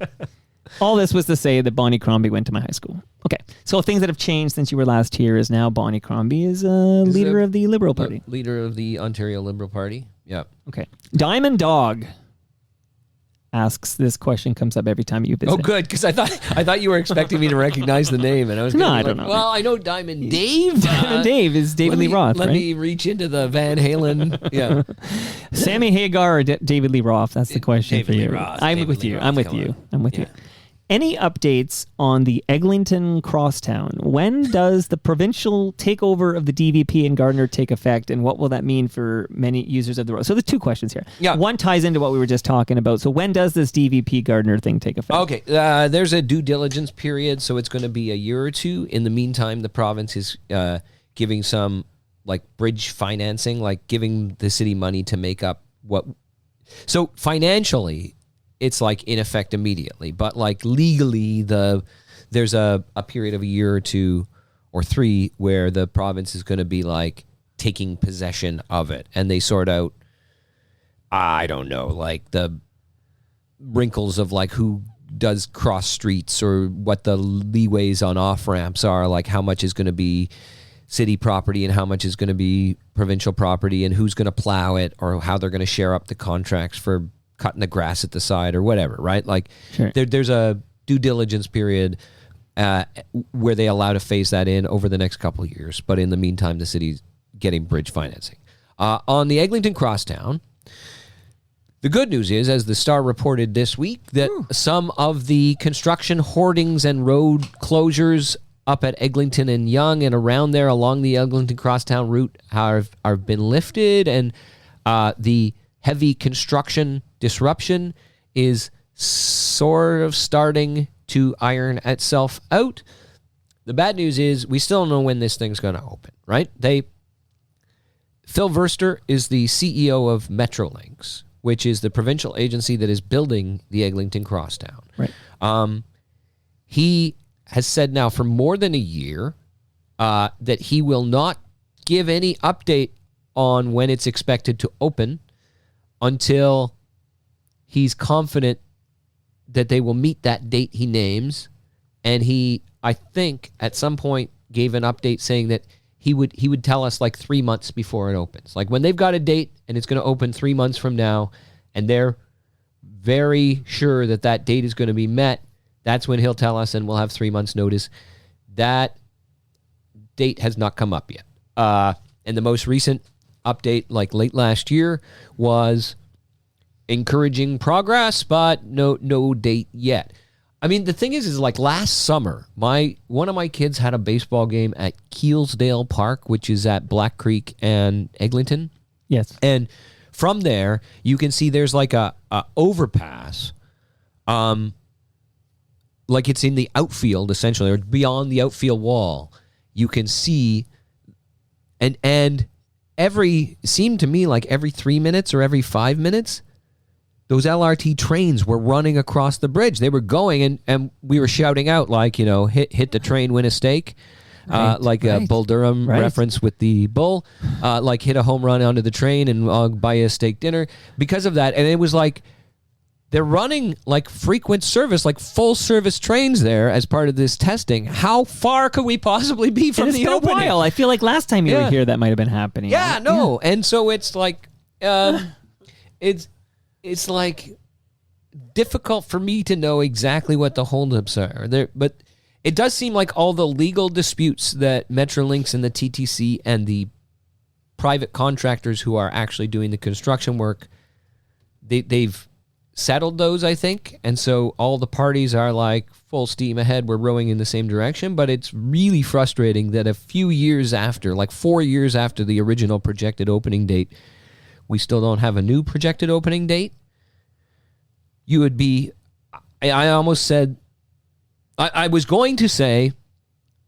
All this was to say that Bonnie Crombie went to my high school. Okay, so things that have changed since you were last here is now Bonnie Crombie is leader of the Liberal Party. Leader of the Ontario Liberal Party. Yeah. Okay. Diamond Dog asks this question, comes up every time you visit. Oh, good, because I thought you were expecting me to recognize the name, and I was I don't know. Well, I know Diamond Dave. Diamond Dave is David Lee Roth. Let me reach into the Van Halen. Yeah. Sammy Hagar or David Lee Roth? That's the question David for you. Lee Roth. I'm with you. I'm with you. Any updates on the Eglinton Crosstown? When does the provincial takeover of the DVP in Gardner take effect, and what will that mean for many users of the road? So there's two questions here. Yeah. One ties into what we were just talking about. So when does this DVP Gardner thing take effect? Okay. There's a due diligence period, so it's going to be a year or two. In the meantime, the province is giving some like bridge financing, like giving the city money to make up what. So financially, it's like in effect immediately, but like legally, there's a period of a year or two or three where the province is going to be like taking possession of it, and they sort out, I don't know, like the wrinkles of like who does cross streets or what the leeways on off ramps are, like how much is going to be city property and how much is going to be provincial property, and who's going to plow it, or how they're going to share up the contracts for cutting the grass at the side or whatever, right? Like Sure. there's a due diligence period where they allow to phase that in over the next couple of years. But in the meantime, the city's getting bridge financing. On the Eglinton Crosstown, the good news is, as the Star reported this week, that some of the construction hoardings and road closures up at Eglinton and Yonge and around there along the Eglinton Crosstown route have been lifted, and the heavy construction disruption is sort of starting to iron itself out. The bad news is we still don't know when this thing's going to open, right? Phil Verster is the CEO of Metrolinx, which is the provincial agency that is building the Eglinton Crosstown. Right. He has said now for more than a year that he will not give any update on when it's expected to open until he's confident that they will meet that date he names. And he, I think, at some point gave an update saying that he would tell us like 3 months before it opens. Like when they've got a date and it's going to open 3 months from now, and they're very sure that that date is going to be met, that's when he'll tell us, and we'll have 3 months notice. That date has not come up yet. And the most recent update, like late last year, was encouraging progress, but no date yet. I mean, the thing is like last summer, one of my kids had a baseball game at Keelsdale Park, which is at Black Creek and Eglinton. Yes. And from there, you can see there's like a overpass, like it's in the outfield essentially, or beyond the outfield wall. You can see, and seemed to me like every 3 minutes or every 5 minutes, those LRT trains were running across the bridge. They were going, and we were shouting out like, hit the train, win a steak. Like a Bull Durham reference with the bull, like hit a home run onto the train and I'll buy you a steak dinner because of that. And it was like they're running like frequent service, like full service trains there as part of this testing. How far could we possibly be from the opening? It's been a while. I feel like last time you were here, that might have been happening. Yeah, no. Yeah. And so it's like, it's like difficult for me to know exactly what the holdups are there, but it does seem like all the legal disputes that Metrolinx and the TTC and the private contractors who are actually doing the construction work, they've settled those, I think. And so all the parties are like full steam ahead. We're rowing in the same direction. But it's really frustrating that a few years after, like 4 years after the original projected opening date, we still don't have a new projected opening date. You would be, I almost said, I was going to say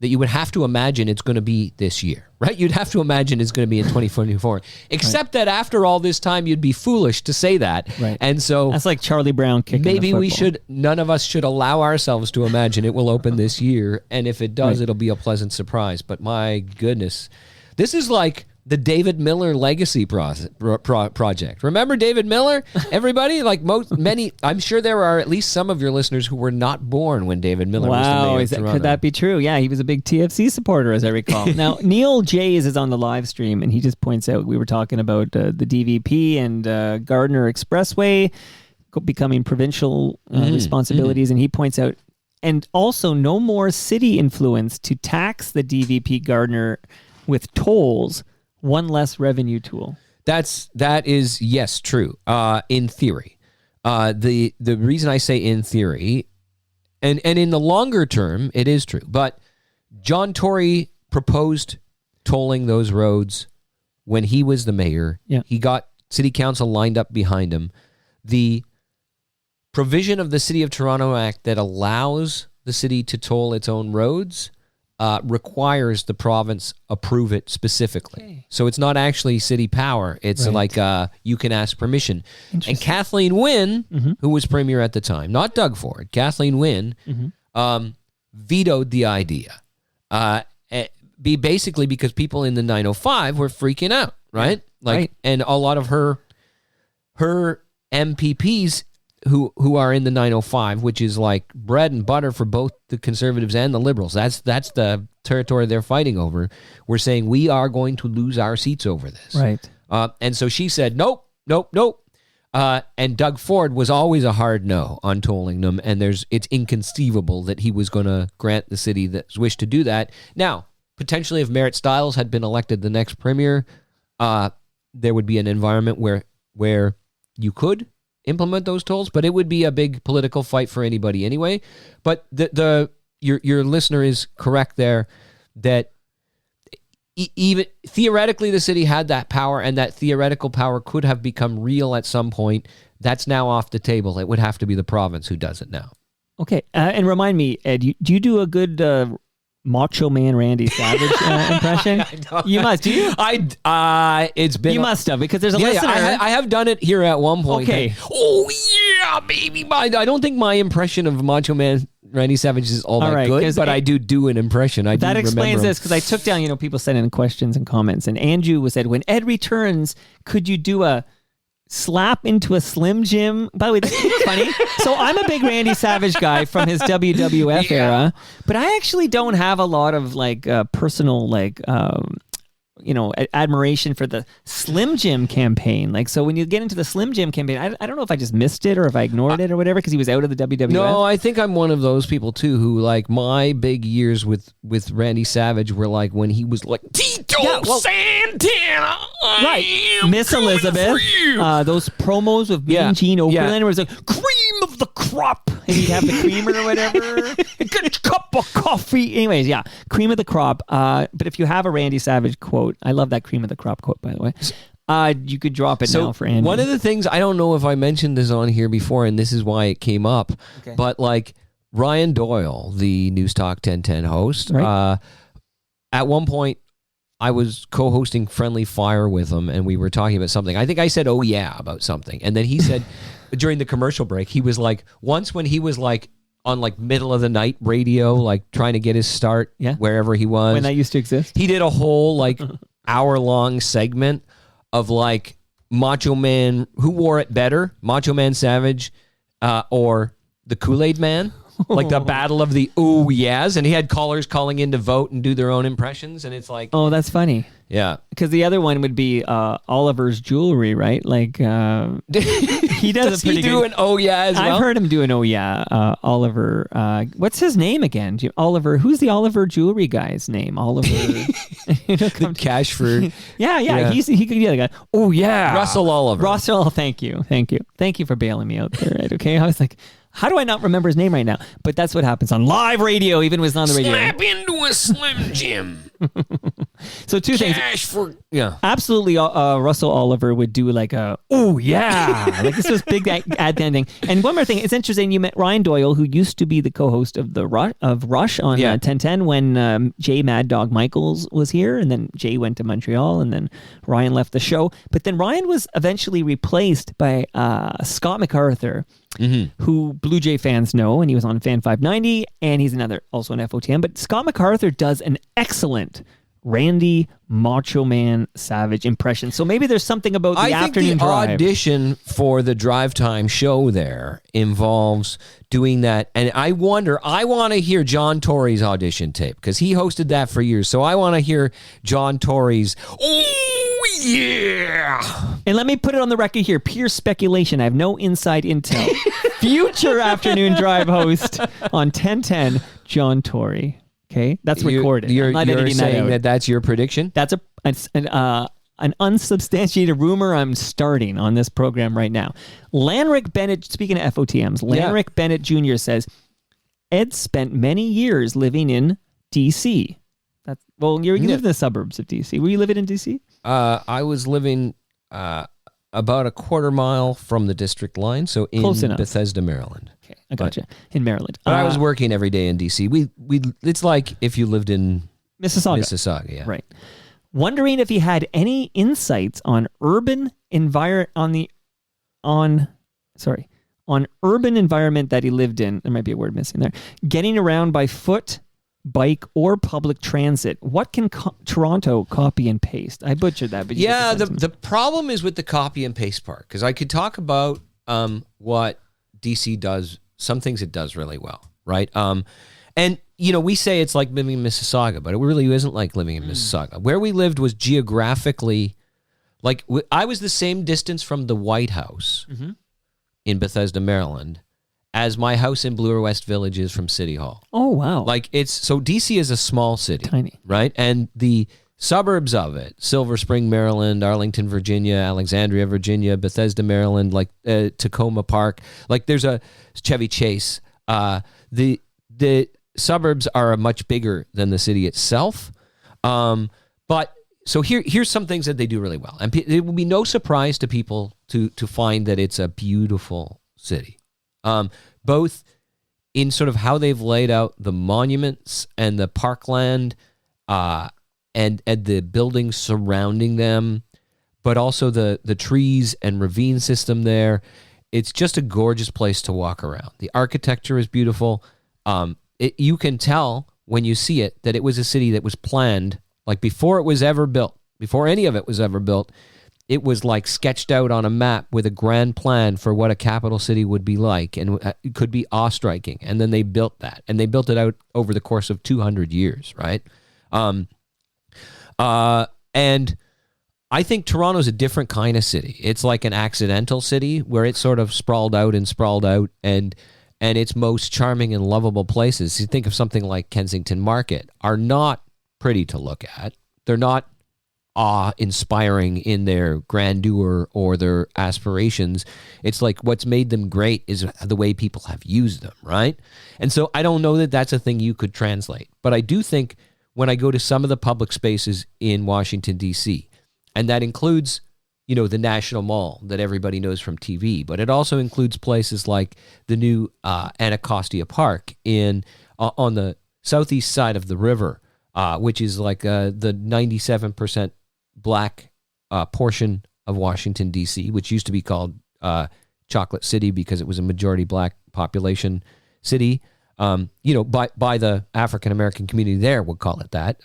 that you would have to imagine it's going to be this year, right? You'd have to imagine it's going to be in 2024. Except that after all this time, you'd be foolish to say that. Right. And so that's like Charlie Brown kicking maybe the football. None of us should allow ourselves to imagine it will open this year. And if it does, it'll be a pleasant surprise. But my goodness, this is like the David Miller legacy project. Remember David Miller? Everybody, like many, I'm sure there are at least some of your listeners who were not born when David Miller was the mayor of Toronto. Could that be true? Yeah, he was a big TFC supporter, as I recall. Now, Neil Jays is on the live stream, and he just points out we were talking about the DVP and Gardner Expressway becoming provincial responsibilities, and he points out, and also no more city influence to tax the DVP Gardner with tolls. One less revenue tool. That is yes, true. In theory, the reason I say in theory, and in the longer term, it is true. But John Tory proposed tolling those roads when he was the mayor. Yeah. He got city council lined up behind him. The provision of the City of Toronto Act that allows the city to toll its own roads requires the province approve it specifically. Okay. So it's not actually city power. It's like you can ask permission. And Kathleen Wynne, who was premier at the time, not Doug Ford, Kathleen Wynne, vetoed the idea. Basically because people in the 905 were freaking out, right? And a lot of her MPPs who are in the 905, which is like bread and butter for both the Conservatives and the Liberals. That's the territory they're fighting over. We're saying we are going to lose our seats over this. Right. And so she said, nope. And Doug Ford was always a hard no on tolling them. And it's inconceivable that he was going to grant the city the wish to do that. Now, potentially if Merritt Stiles had been elected the next premier, there would be an environment where you could implement those tolls, but it would be a big political fight for anybody anyway. But your listener is correct there that even theoretically the city had that power, and that theoretical power could have become real at some point. That's now off the table. It would have to be the province who does it now. Okay, and remind me, Ed, do you do a good Macho Man Randy Savage impression? You must. Do you? It's been. You must have, because there's a listener. I have done it here at one point. Okay. Oh yeah, baby. I don't think my impression of Macho Man Randy Savage is all that good, but I do an impression. That explains this, because I took down, people sent in questions and comments, and Andrew said, when Ed returns, could you do a slap into a Slim Jim. By the way, that's funny. So I'm a big Randy Savage guy from his WWF era, but I actually don't have a lot of like personal like admiration for the Slim Jim campaign. Like, so when you get into the Slim Jim campaign, I don't know if I just missed it or if I ignored it or whatever because he was out of the WWF. No, I think I'm one of those people too who like my big years with Randy Savage were like when he was like Tito Santana, right? Miss Elizabeth, those promos with Mean Gene Okerlund, where it was like cream of the crop, and he'd have the creamer or whatever, a good cup of coffee. Anyways, cream of the crop. But if you have a Randy Savage quote, I love that cream of the crop quote, by the way. You could drop it now for Andy. One of the things, I don't know if I mentioned this on here before, and this is why it came up, but like Ryan Doyle, the News Talk 1010 host, right. At one point, I was co-hosting Friendly Fire with him, and we were talking about something. I think I said, "Oh yeah," about something, and then he said during the commercial break, he was like, once when he was like on like middle of the night radio, like trying to get his start wherever he was, when that used to exist, he did a whole like hour-long segment of like Macho Man, who wore it better, Macho Man Savage, or the Kool-Aid Man. Like the battle of the oh yeahs, and he had callers calling in to vote and do their own impressions, and it's like, oh, that's funny. Yeah, because the other one would be Oliver's Jewelry, right? Like he does. Does he do an oh yeah as well? I've heard him do an oh yeah. Oliver, what's his name again? Oliver. Who's the Oliver Jewelry guy's name? Oliver. The Cashford. Yeah. He could be the guy. Oh yeah, Russell Oliver. Russell. Thank you for bailing me out there. Right? Okay. I was like, how do I not remember his name right now? But that's what happens on live radio, even when it's not on the radio. Slap into a Slim Jim. So two things. Absolutely, Russell Oliver would do like a, oh yeah. Like this was big ad ending. And one more thing, it's interesting, you met Ryan Doyle, who used to be the co-host of Rush on 1010 when Jay Mad Dog Michaels was here, and then Jay went to Montreal, and then Ryan left the show. But then Ryan was eventually replaced by Scott MacArthur, who Blue Jay fans know, and he was on Fan 590, and he's also an FOTM. But Scott MacArthur does an excellent Randy Macho Man Savage impression. So maybe there's something about the afternoon drive. I think the audition for the drive time show there involves doing that. And I want to hear John Tory's audition tape because he hosted that for years. So I want to hear John Tory's, oh yeah. And let me put it on the record here. Pure speculation. I have no inside intel. Future afternoon drive host on 1010, John Tory. Okay, that's recorded. You're saying that's your prediction? That's an unsubstantiated rumor I'm starting on this program right now. Lanrick Bennett, speaking of FOTMs, Lanrick Bennett Jr. says, Ed spent many years living in D.C. You live in the suburbs of D.C. Were you living in D.C.? I was living about a quarter mile from the district line, so in Bethesda, Maryland. Okay, I gotcha. In Maryland. But I was working every day in D.C. It's like if you lived in Mississauga. Yeah. Right. Wondering if he had any insights on urban environment that he lived in. There might be a word missing there. Getting around by foot, bike, or public transit. What can Toronto copy and paste? I butchered that. But the problem is with the copy and paste part, because I could talk about what DC does, some things it does really well, right? And, we say it's like living in Mississauga, but it really isn't like living in Mississauga. Where we lived was geographically, like, I was the same distance from the White House in Bethesda, Maryland, as my house in Bloor West Village is from City Hall. Oh, wow. Like, so DC is a small city. Tiny. Right? And the suburbs of it, Silver Spring, Maryland, Arlington, Virginia, Alexandria, Virginia, Bethesda, Maryland, like Tacoma Park, like there's a Chevy Chase. The suburbs are much bigger than the city itself. But so here's some things that they do really well. And it will be no surprise to people to find that it's a beautiful city. Both in sort of how they've laid out the monuments and the parkland, and the buildings surrounding them, but also the trees and ravine system there. It's just a gorgeous place to walk around. The architecture is beautiful. You can tell when you see it that it was a city that was planned, like before it was ever built, before any of it was ever built. it was like sketched out on a map with a grand plan for what a capital city would be like, and it could be awe-striking. And then they built that, and they built it out over the course of 200 years, right? And I think Toronto's a different kind of city. It's like an accidental city where it's sort of sprawled out, and its most charming and lovable places, you think of something like Kensington Market, are not pretty to look at. They're not awe-inspiring in their grandeur or their aspirations. It's like what's made them great is the way people have used them, right? And so I don't know that that's a thing you could translate. But I do think when I go to some of the public spaces in Washington, D.C., and that includes, the National Mall that everybody knows from TV, but it also includes places like the new Anacostia Park on the southeast side of the river, which is like the 97% Black portion of Washington, D.C., which used to be called Chocolate City because it was a majority Black population city. By the African American community there would call it that.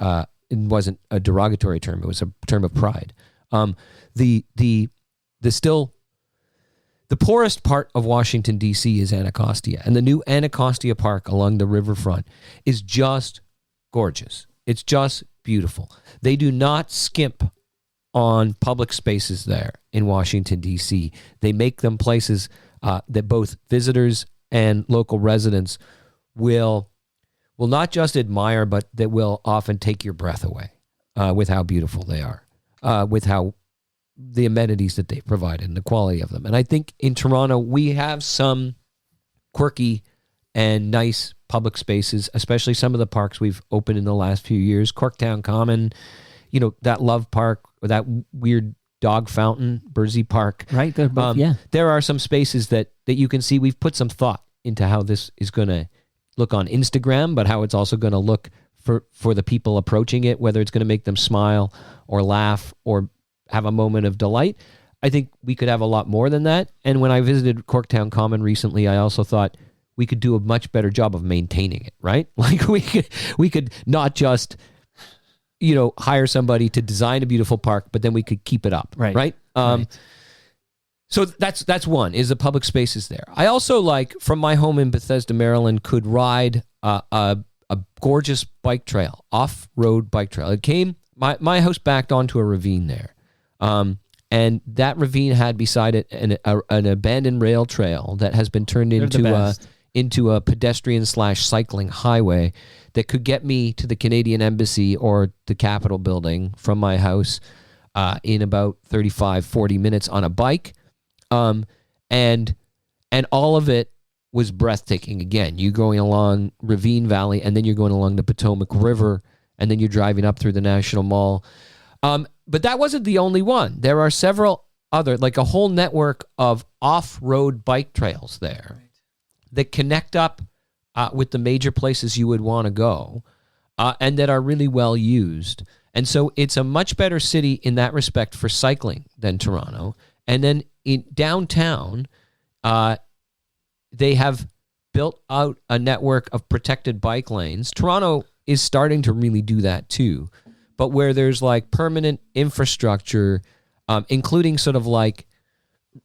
It wasn't a derogatory term; it was a term of pride. The poorest part of Washington, D.C. is Anacostia, and the new Anacostia Park along the riverfront is just gorgeous. It's just beautiful. They do not skimp on public spaces there in Washington, D.C. They make them places that both visitors and local residents will not just admire, but that will often take your breath away with how beautiful they are, with how the amenities that they provide and the quality of them. And I think in Toronto, we have some quirky and nice public spaces, especially some of the parks we've opened in the last few years. Corktown Common, that Love Park, or that weird dog fountain, Bursey Park. Right. They're both, yeah. There are some spaces that you can see we've put some thought into how this is going to look on Instagram, but how it's also going to look for the people approaching it, whether it's going to make them smile or laugh or have a moment of delight. I think we could have a lot more than that. And when I visited Corktown Common recently, I also thought we could do a much better job of maintaining it, right? Like we could not just, hire somebody to design a beautiful park, but then we could keep it up, right? Right. So that's one, is the public spaces there. I also, like, from my home in Bethesda, Maryland, could ride a gorgeous bike trail, off-road bike trail. It came, my house backed onto a ravine there. And that ravine had beside it an abandoned rail trail that has been turned into a pedestrian/cycling highway that could get me to the Canadian Embassy or the Capitol building from my house in about 35, 40 minutes on a bike. And all of it was breathtaking. Again, you're going along Ravine Valley, and then you're going along the Potomac River, and then you're driving up through the National Mall. But that wasn't the only one. There are several other, like a whole network of off-road bike trails there that connect up with the major places you would want to go, and that are really well used. And so it's a much better city in that respect for cycling than Toronto. And then in downtown, they have built out a network of protected bike lanes. Toronto is starting to really do that too. But where there's like permanent infrastructure, including sort of like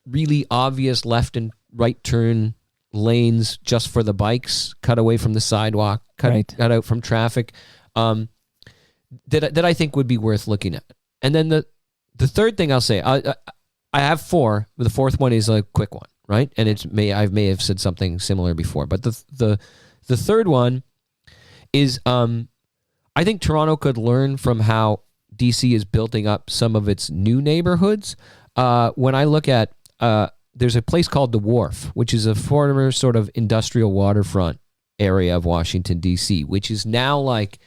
really obvious left and right turn lanes just for the bikes, cut away from the sidewalk, cut out from traffic, that I think would be worth looking at. And then the third thing I'll say, I have four. The fourth one is a quick one, right? And I may have said something similar before, but the third one is I think Toronto could learn from how DC is building up some of its new neighborhoods. When I look at, there's a place called The Wharf, which is a former sort of industrial waterfront area of Washington, D.C., which is now like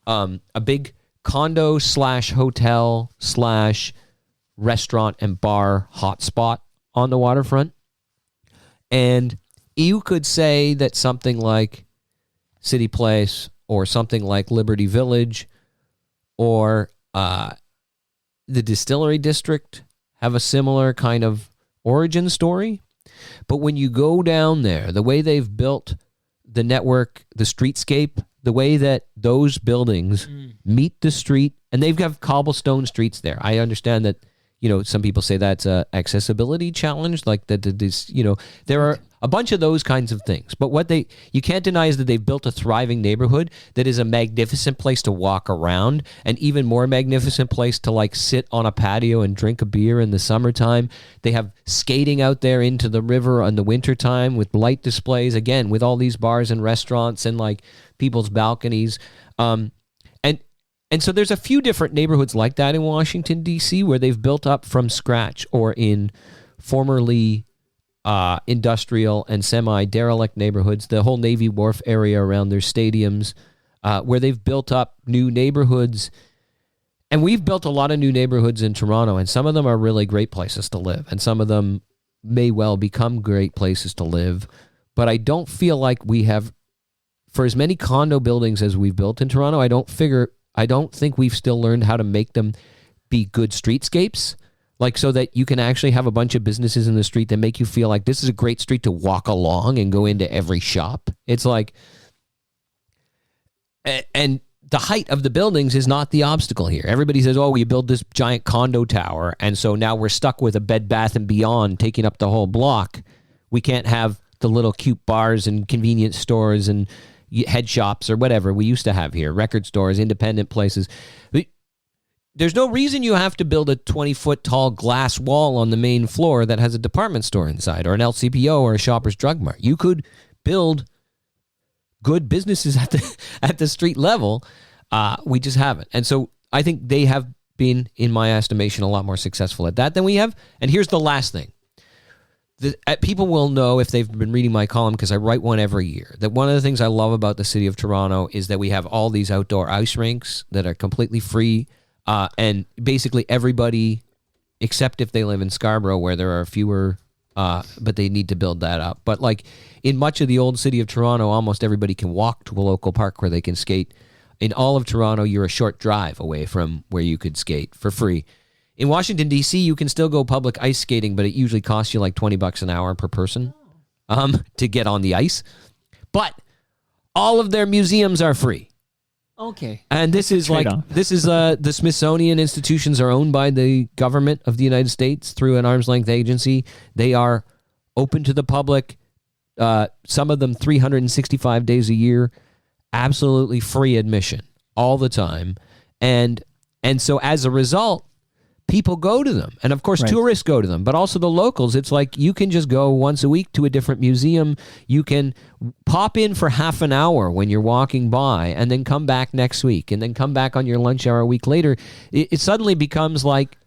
a big condo/hotel/restaurant and bar hotspot on the waterfront. And you could say that something like City Place or something like Liberty Village or the Distillery District have a similar kind of origin story. But when you go down there, the way they've built the network, the streetscape, the way that those buildings meet the street, and they've got cobblestone streets there. I understand that, some people say that's a accessibility challenge, like that this, there are a bunch of those kinds of things. But what you can't deny is that they've built a thriving neighborhood that is a magnificent place to walk around, an even more magnificent place to like sit on a patio and drink a beer in the summertime. They have skating out there into the river in the wintertime with light displays, again, with all these bars and restaurants and like people's balconies. And so there's a few different neighborhoods like that in Washington, D.C., where they've built up from scratch, or in formerly industrial and semi-derelict neighborhoods, the whole Navy Wharf area around their stadiums, where they've built up new neighborhoods. And we've built a lot of new neighborhoods in Toronto, and some of them are really great places to live, and some of them may well become great places to live. But I don't feel like we have, for as many condo buildings as we've built in Toronto, I don't think we've still learned how to make them be good streetscapes, like so that you can actually have a bunch of businesses in the street that make you feel like this is a great street to walk along and go into every shop. It's like, and the height of the buildings is not the obstacle here. Everybody says, oh, we build this giant condo tower, and so now we're stuck with a Bed Bath & Beyond taking up the whole block. We can't have the little cute bars and convenience stores and head shops or whatever we used to have here, record stores, independent places. There's no reason you have to build a 20-foot tall glass wall on the main floor that has a department store inside, or an LCBO, or a Shoppers Drug Mart. You could build good businesses at the street level. We just haven't. And so I think they have been, in my estimation, a lot more successful at that than we have. And here's the last thing. People will know if they've been reading my column, because I write one every year, that one of the things I love about the city of Toronto is that we have all these outdoor ice rinks that are completely free, and basically everybody, except if they live in Scarborough, where there are fewer, but they need to build that up. But like in much of the old city of Toronto, almost everybody can walk to a local park where they can skate. In all of Toronto, you're a short drive away from where you could skate for free. In Washington, D.C., you can still go public ice skating, but it usually costs you like $20 an hour per person to get on the ice. But all of their museums are free. Okay. And this is the Smithsonian institutions are owned by the government of the United States through an arm's length agency. They are open to the public, some of them 365 days a year, absolutely free admission all the time. And so as a result, people go to them. And of course, tourists go to them, but also the locals. It's like you can just go once a week to a different museum. You can pop in for half an hour when you're walking by, and then come back next week, and then come back on your lunch hour a week later. It suddenly becomes like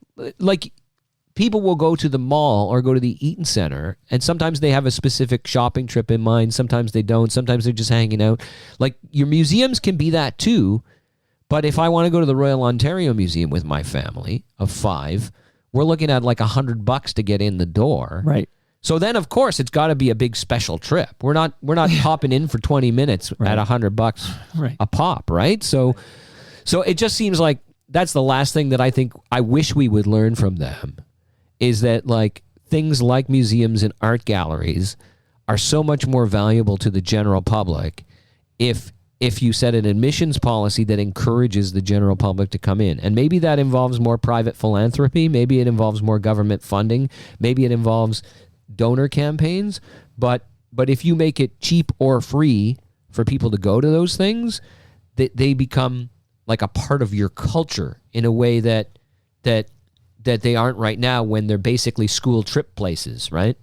people will go to the mall or go to the Eaton Center, and sometimes they have a specific shopping trip in mind. Sometimes they don't. Sometimes they're just hanging out. Like, your museums can be that too. But if I want to go to the Royal Ontario Museum with my family of 5, we're looking at like $100 to get in the door. Right. So then, of course, it's got to be a big special trip. We're not popping in for 20 minutes at $100 a pop, right? So it just seems like that's the last thing that I wish we would learn from them, is that like things like museums and art galleries are so much more valuable to the general public if you set an admissions policy that encourages the general public to come in. And maybe that involves more private philanthropy. Maybe it involves more government funding. Maybe it involves donor campaigns. But if you make it cheap or free for people to go to those things, they become like a part of your culture in a way that they aren't right now, when they're basically school trip places, right?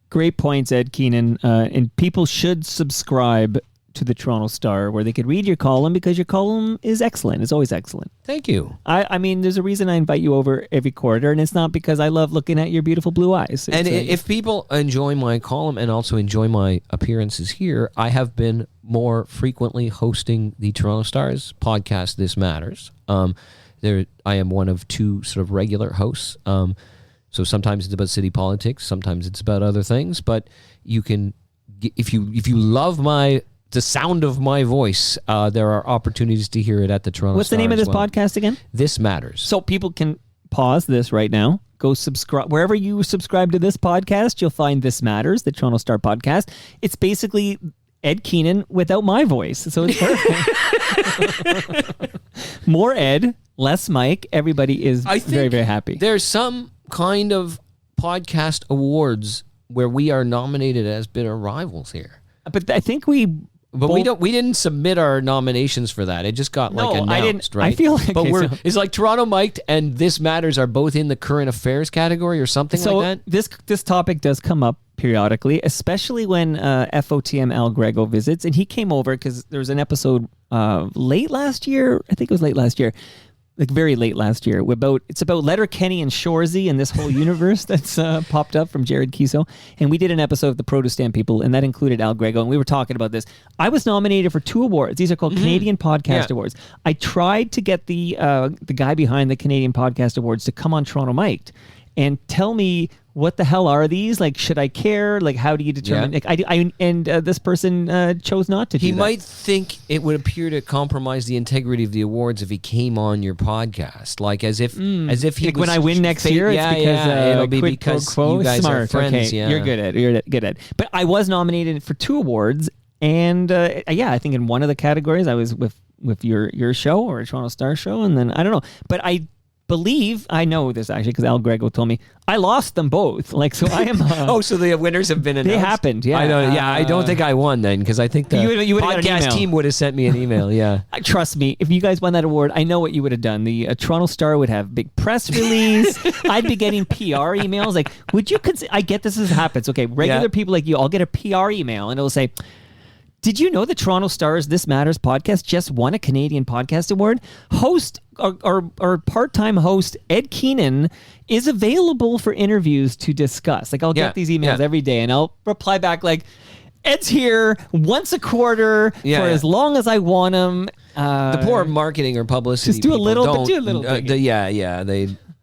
Great points, Ed Keenan. And people should subscribe to the Toronto Star, where they could read your column, because your column is excellent. It's always excellent. Thank you. I mean, there's a reason I invite you over every quarter, and it's not because I love looking at your beautiful blue eyes. If people enjoy my column and also enjoy my appearances here, I have been more frequently hosting the Toronto Star's podcast, This Matters. I am one of 2 sort of regular hosts. So sometimes it's about city politics, sometimes it's about other things. But you can, if you love the sound of my voice, there are opportunities to hear it at the Toronto Star. What's the name of this podcast again? This Matters. So people can pause this right now, go subscribe. Wherever you subscribe to this podcast, you'll find This Matters, the Toronto Star podcast. It's basically Ed Keenan without my voice, so it's perfect. More Ed, less Mike. Everybody is I think very, very happy. There's some kind of podcast awards where we are nominated as bitter rivals here. But I think we... But we didn't submit our nominations for that. It just got announced, I didn't. right? I feel like it's like Toronto Mic'd and This Matters are both in the current affairs category or something like that. This topic does come up periodically, especially when FOTM Al Grego visits, and he came over because there was an episode late last year. I think it was late last year. Like very late last year, it's about Letterkenny and Shoresy and this whole universe that's popped up from Jared Kiso. And we did an episode of the Protestant People, and that included Al Grego, and we were talking about this. I was nominated for 2 awards. These are called Canadian Podcast Awards. I tried to get the guy behind the Canadian Podcast Awards to come on Toronto Mic'd and tell me what the hell are these? Like, should I care? Like, how do you determine? Like, this person chose not to. He might think it would appear to compromise the integrity of the awards if he came on your podcast, like as if he like was when I win next year. It's because it'll be because you guys Smart. are friends. Okay. Yeah, you're good at. But I was nominated for 2 awards, and I think in one of the categories I was with your show or a Toronto Star show, and then I don't know, but I believe I know this actually because Al Grego told me I lost them both. Like, so I am. So the winners have been announced. They happened. Yeah, I know. Yeah, I don't think I won then because I think the you would've got an podcast email. team would have sent me an email. Yeah, trust me. If you guys won that award, I know what you would have done. The Toronto Star would have big press release. I'd be getting PR emails like, "Would you consider?" I get this happens. Okay, regular people like you, I'll get a PR email and it'll say, did you know the Toronto Star's This Matters podcast just won a Canadian Podcast Award? Host or part-time host Ed Keenan is available for interviews to discuss. Like, I'll get these emails every day, and I'll reply back like, Ed's here once a quarter for as long as I want him. The poor marketing or publicity just do a people little, do a little.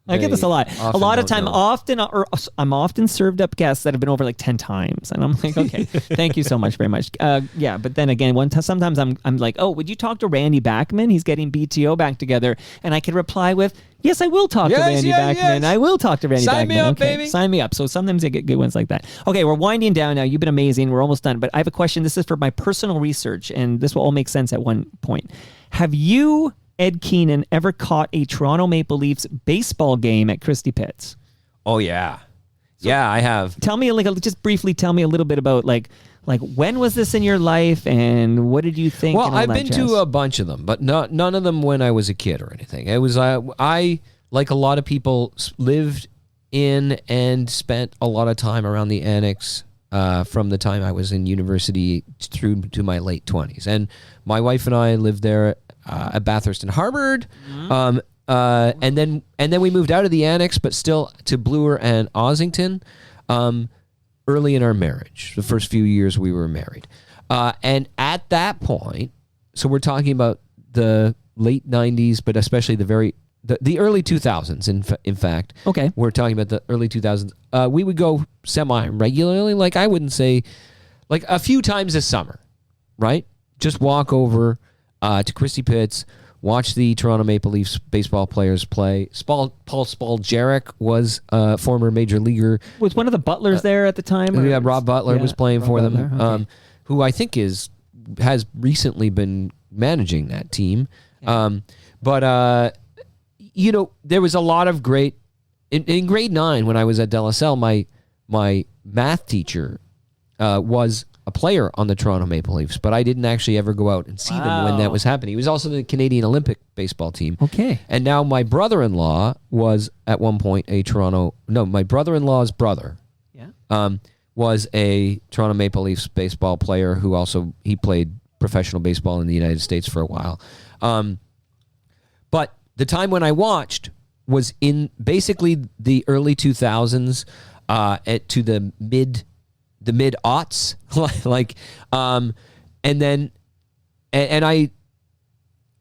I get this a lot. A lot of time, I'm often served up guests that have been over like 10 times, and I'm like, okay, thank you so much, very much. But then again, sometimes I'm like, oh, would you talk to Randy Backman? He's getting BTO back together, and I could reply with, yes, I will talk to Randy Backman. Yes. I will talk to Randy Backman. Sign me up, baby. Sign me up. So sometimes I get good ones like that. Okay, we're winding down now. You've been amazing. We're almost done, but I have a question. This is for my personal research, and this will all make sense at one point. Have you, Ed Keenan, ever caught a Toronto Maple Leafs baseball game at Christie Pitts? Oh yeah, I have. Tell me, just briefly, tell me a little bit about like when was this in your life, and what did you think? Well, I've been to a bunch of them, but none of them when I was a kid or anything. It was I like a lot of people lived in and spent a lot of time around the Annex from the time I was in university through to my late 20s, and my wife and I lived there at Bathurst and Harvard, and then we moved out of the Annex, but still to Bloor and Ossington, early in our marriage. The first few years we were married, and at that point, so we're talking about the late 90s, but especially the early 2000s. In fact, okay, we're talking about the early 2000s. We would go semi-regularly, like I wouldn't say, like a few times a summer, right? Just walk over to Christie Pitts, watch the Toronto Maple Leafs baseball players play. Paul Spaljarek was a former major leaguer. Was one of the Butlers there at the time? Yeah, Rob Butler was playing for them, okay. Who I think has recently been managing that team. Yeah. There was a lot of great... In grade 9, when I was at De La Salle, my math teacher was a player on the Toronto Maple Leafs, but I didn't actually ever go out and see them when that was happening. He was also the Canadian Olympic baseball team. Okay. And now my brother-in-law was at one point my brother-in-law's brother was a Toronto Maple Leafs baseball player who he played professional baseball in the United States for a while. But the time when I watched was in basically the early 2000s to the mid-aughts, and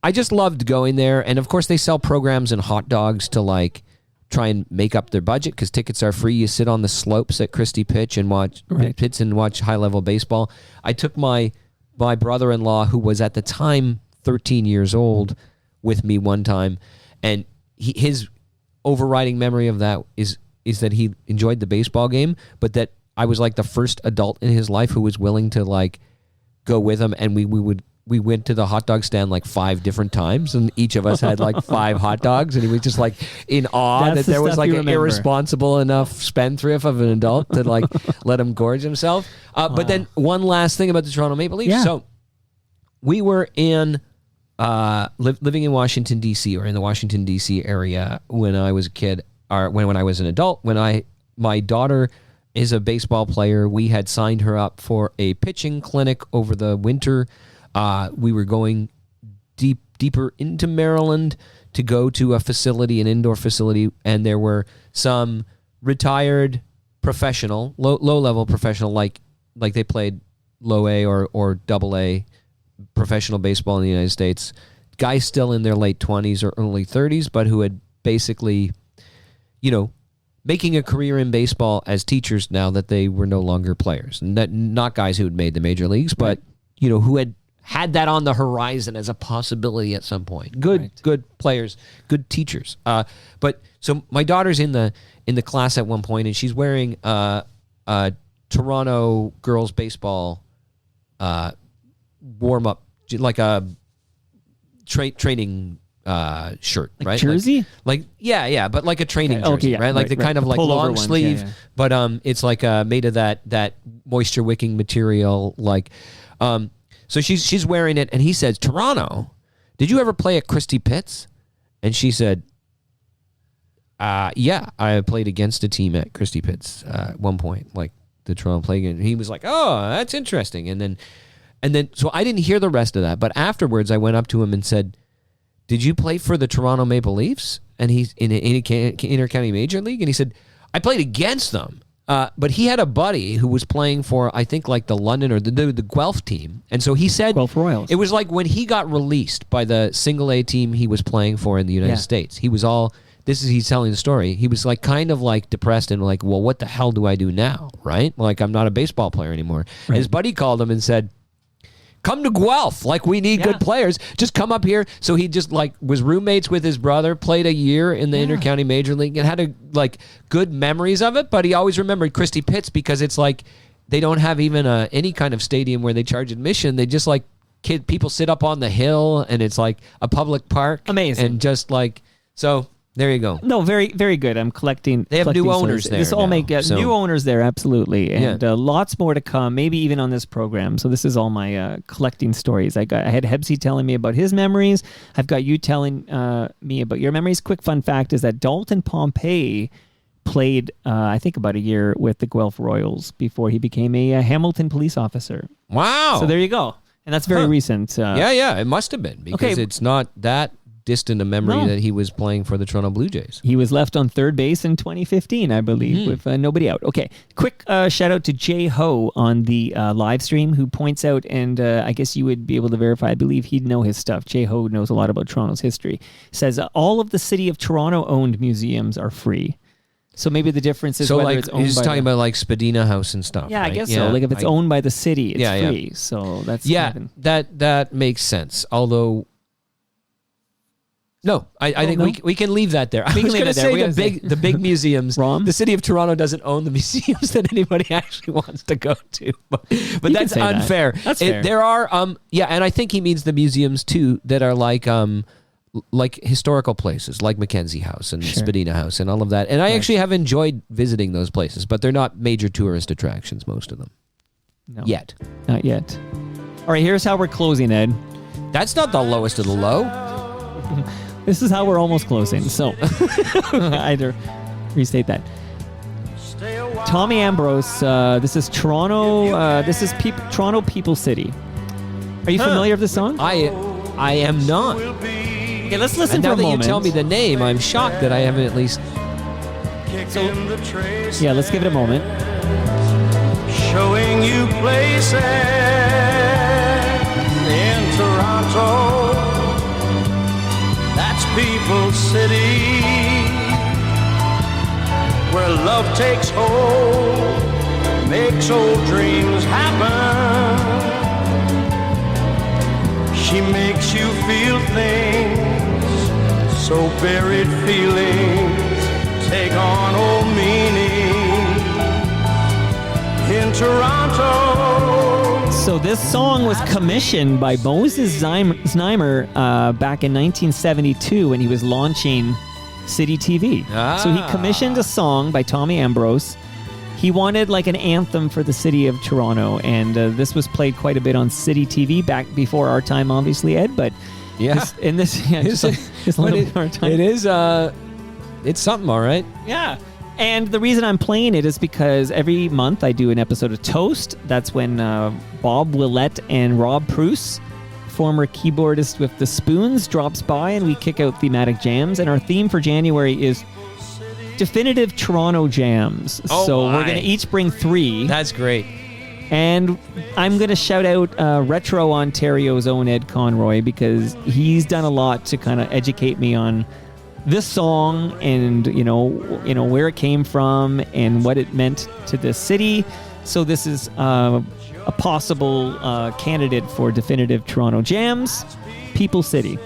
I just loved going there. And of course they sell programs and hot dogs to like try and make up their budget because tickets are free. You sit on the slopes at Christie Pitts and watch high-level baseball. I took my brother-in-law, who was at the time 13 years old, with me one time, and his overriding memory of that is that he enjoyed the baseball game, but that I was like the first adult in his life who was willing to like go with him, and we would we went to the hot dog stand like 5 different times, and each of us had like 5 hot dogs, and he was just like in awe That's that the there was stuff like you an remember. irresponsible enough spendthrift of an adult to like let him gorge himself. But then one last thing about the Toronto Maple Leafs. Yeah. So we were in living in Washington D.C. or in the Washington D.C. area when I was a kid, or when I was an adult. My daughter is a baseball player. We had signed her up for a pitching clinic over the winter. We were going deeper into Maryland to go to a facility, an indoor facility, and there were some retired professional, low-level professional, like they played low A or double A professional baseball in the United States, guys still in their late 20s or early 30s, but who had basically, making a career in baseball as teachers now that they were no longer players. Not guys who had made the major leagues, but, who had that on the horizon as a possibility at some point. Good players, good teachers. But so my daughter's in the class at one point, and she's wearing a Toronto girls baseball warm up, like a training shirt, Like right? jersey? Yeah, but like a training jersey, Okay, yeah, right? Like right, the kind right. of The like pullover long ones, sleeve, yeah. but it's like made of that moisture wicking material. Like, so she's wearing it, and he says, "Toronto, did you ever play at Christie Pitts?" And she said, "Yeah, I played against a team at Christie Pitts at one point, like the Toronto play." And he was like, "Oh, that's interesting." And then, so I didn't hear the rest of that, but afterwards, I went up to him and said, "Did you play for the Toronto Maple Leafs?" And he's in an inter-county major league, and he said, "I played against them." But he had a buddy who was playing for, I think, like the London or the Guelph team. And so he said, Guelph Royals. it was like when he got released by the single A team he was playing for in the United States. He was he's telling the story. He was like kind of like depressed and like, well, what the hell do I do now? Right? Like, I'm not a baseball player anymore. And his buddy called him and said, "Come to Guelph. Like, we need good players. Just come up here." So he just like was roommates with his brother, played a year in the inter-county major league, and had good memories of it. But he always remembered Christie Pitts because it's like they don't have even any kind of stadium where they charge admission. They just like people sit up on the hill, and it's like a public park. Amazing. And just like, so there you go. No, very, very good. I'm collecting. They have new stories. owners there This all now, make so- new owners there, absolutely, and lots more to come. Maybe even on this program. So this is all my collecting stories. I had Hebsy telling me about his memories. I've got you telling me about your memories. Quick fun fact is that Dalton Pompey played, I think, about a year with the Guelph Royals before he became a Hamilton police officer. Wow. So there you go, and that's very recent. Yeah, it must have been because it's not that distant a memory that he was playing for the Toronto Blue Jays. He was left on third base in 2015, I believe, with nobody out. Okay, quick shout out to Jay Ho on the live stream, who points out, and I guess you would be able to verify, I believe he'd know his stuff. Jay Ho knows a lot about Toronto's history. Says all of the City of Toronto-owned museums are free. So maybe the difference is whether it's owned he's by talking about like Spadina House and stuff. Yeah, right? I guess so. Like if it's owned by the city, it's Yeah. free. So that's that makes sense. Although, no, I think we can leave that there. I was going to say the big museums. The City of Toronto doesn't own the museums that anybody actually wants to go to, but that's say that. unfair. That's fair. There are and I think he means the museums too that are like historical places like Mackenzie House and Spadina House and all of that. And I actually have enjoyed visiting those places, but they're not major tourist attractions, most of them. No. Yet. Not yet. All right, here's how we're closing, Ed. That's not the lowest of the low. This is how we're almost closing. So, either restate that. Tommy Ambrose, this is Toronto. This is Toronto People City. Are you familiar with the song? I am not. Okay, let's listen And for now a that moment. you tell me the name, I'm shocked that I haven't at least. Yeah, let's give it a moment. Showing you places in Toronto. That's People City, where love takes hold, makes old dreams happen. She makes you feel things, so buried feelings take on old meaning. In Toronto, So this song was commissioned by Moses Znaimer back in 1972 when he was launching City TV. So he commissioned a song by Tommy Ambrose. He wanted like an anthem for the city of Toronto, and this was played quite a bit on City TV back before our time, obviously, Ed. But just a little bit our time. It is. It's something, all right. Yeah. And the reason I'm playing it is because every month I do an episode of Toast. That's when Bob Willett and Rob Pruce, former keyboardist with The Spoons, drops by and we kick out thematic jams. And our theme for January is definitive Toronto jams. So we're going to each bring 3. That's great. And I'm going to shout out Retro Ontario's own Ed Conroy because he's done a lot to kind of educate me on this song and you know where it came from and what it meant to the city. So this is a possible candidate for definitive Toronto jams. People City.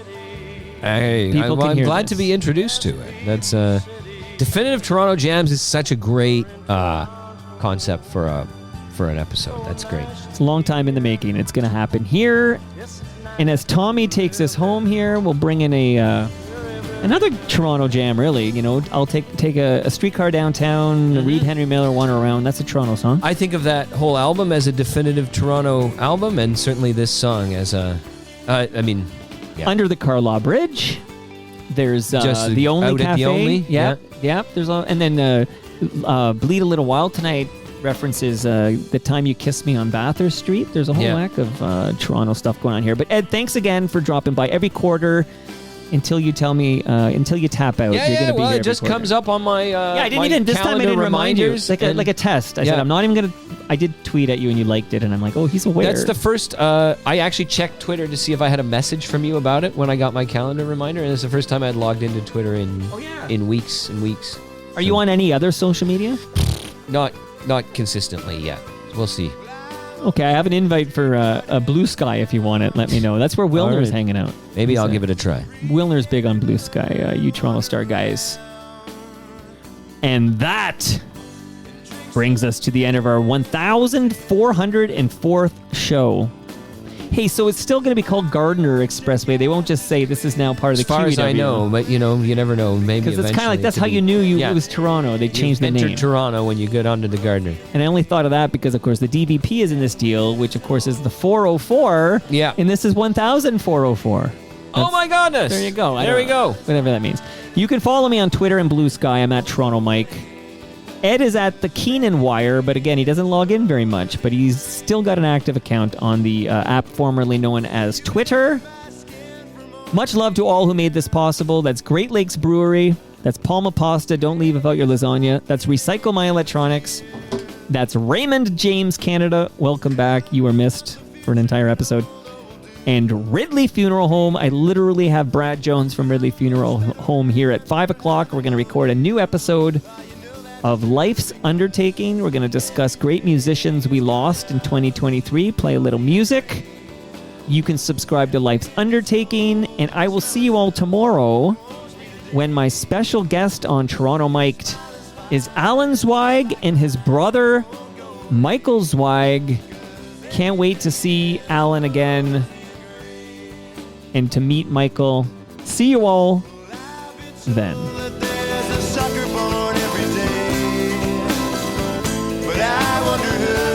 Hey, I'm glad to be introduced to it. That's definitive Toronto jams is such a great concept for an episode. That's great. It's a long time in the making. It's going to happen here. And as Tommy takes us home here, we'll bring in another Toronto jam, really. You know, I'll take a streetcar downtown, read Henry Miller, wander around. That's a Toronto song. I think of that whole album as a definitive Toronto album, and certainly this song as a, Under the Carlaw Bridge. There's Just the Only Out at Cafe. the Only, Yeah. There's and then Bleed a Little While Tonight references The Time You Kissed Me on Bathurst Street. There's a whole whack of Toronto stuff going on here. But Ed, thanks again for dropping by every quarter. Until you tell me, until you tap out, you're going to be here. It just comes up on my I didn't even this time. I didn't remind you, like a test. I said I'm not even going to. I did tweet at you and you liked it, and I'm like, oh, he's aware. That's the first. I actually checked Twitter to see if I had a message from you about it when I got my calendar reminder, and it's the first time I'd logged into Twitter in weeks and weeks. Are you on any other social media? Not consistently yet. We'll see. Okay, I have an invite for a Blue Sky if you want it. Let me know. That's where Wilner's hanging out. Maybe I'll give it a try. Wilner's big on Blue Sky, you Toronto Star guys. And that brings us to the end of our 1,404th show. Hey, so it's still going to be called Gardner Expressway. They won't just say this is now part of the QEW. As far as I know, but you never know. Maybe because it's kind of like that's how you knew it was Toronto. They changed the name. Entered Toronto when you get onto the Gardner. And I only thought of that because, of course, the DVP is in this deal, which, of course, is the 404. Yeah. And this is 1,404. Oh, my goodness. There you go. There we go. Whatever that means. You can follow me on Twitter and Blue Sky. I'm at Toronto Mike. Ed is at the Keenan Wire, but again, he doesn't log in very much, but he's still got an active account on the app formerly known as Twitter. Much love to all who made this possible. That's Great Lakes Brewery. That's Palma Pasta. Don't leave without your lasagna. That's Recycle My Electronics. That's Raymond James Canada. Welcome back. You were missed for an entire episode. And Ridley Funeral Home. I literally have Brad Jones from Ridley Funeral Home here at 5 o'clock. We're going to record a new episode of Life's Undertaking. We're going to discuss great musicians we lost in 2023, play a little music. You can subscribe to Life's Undertaking, and I will see you all tomorrow when my special guest on Toronto Mic'd is Alan Zweig and his brother, Michael Zweig. Can't wait to see Alan again and to meet Michael. See you all then. I wonder who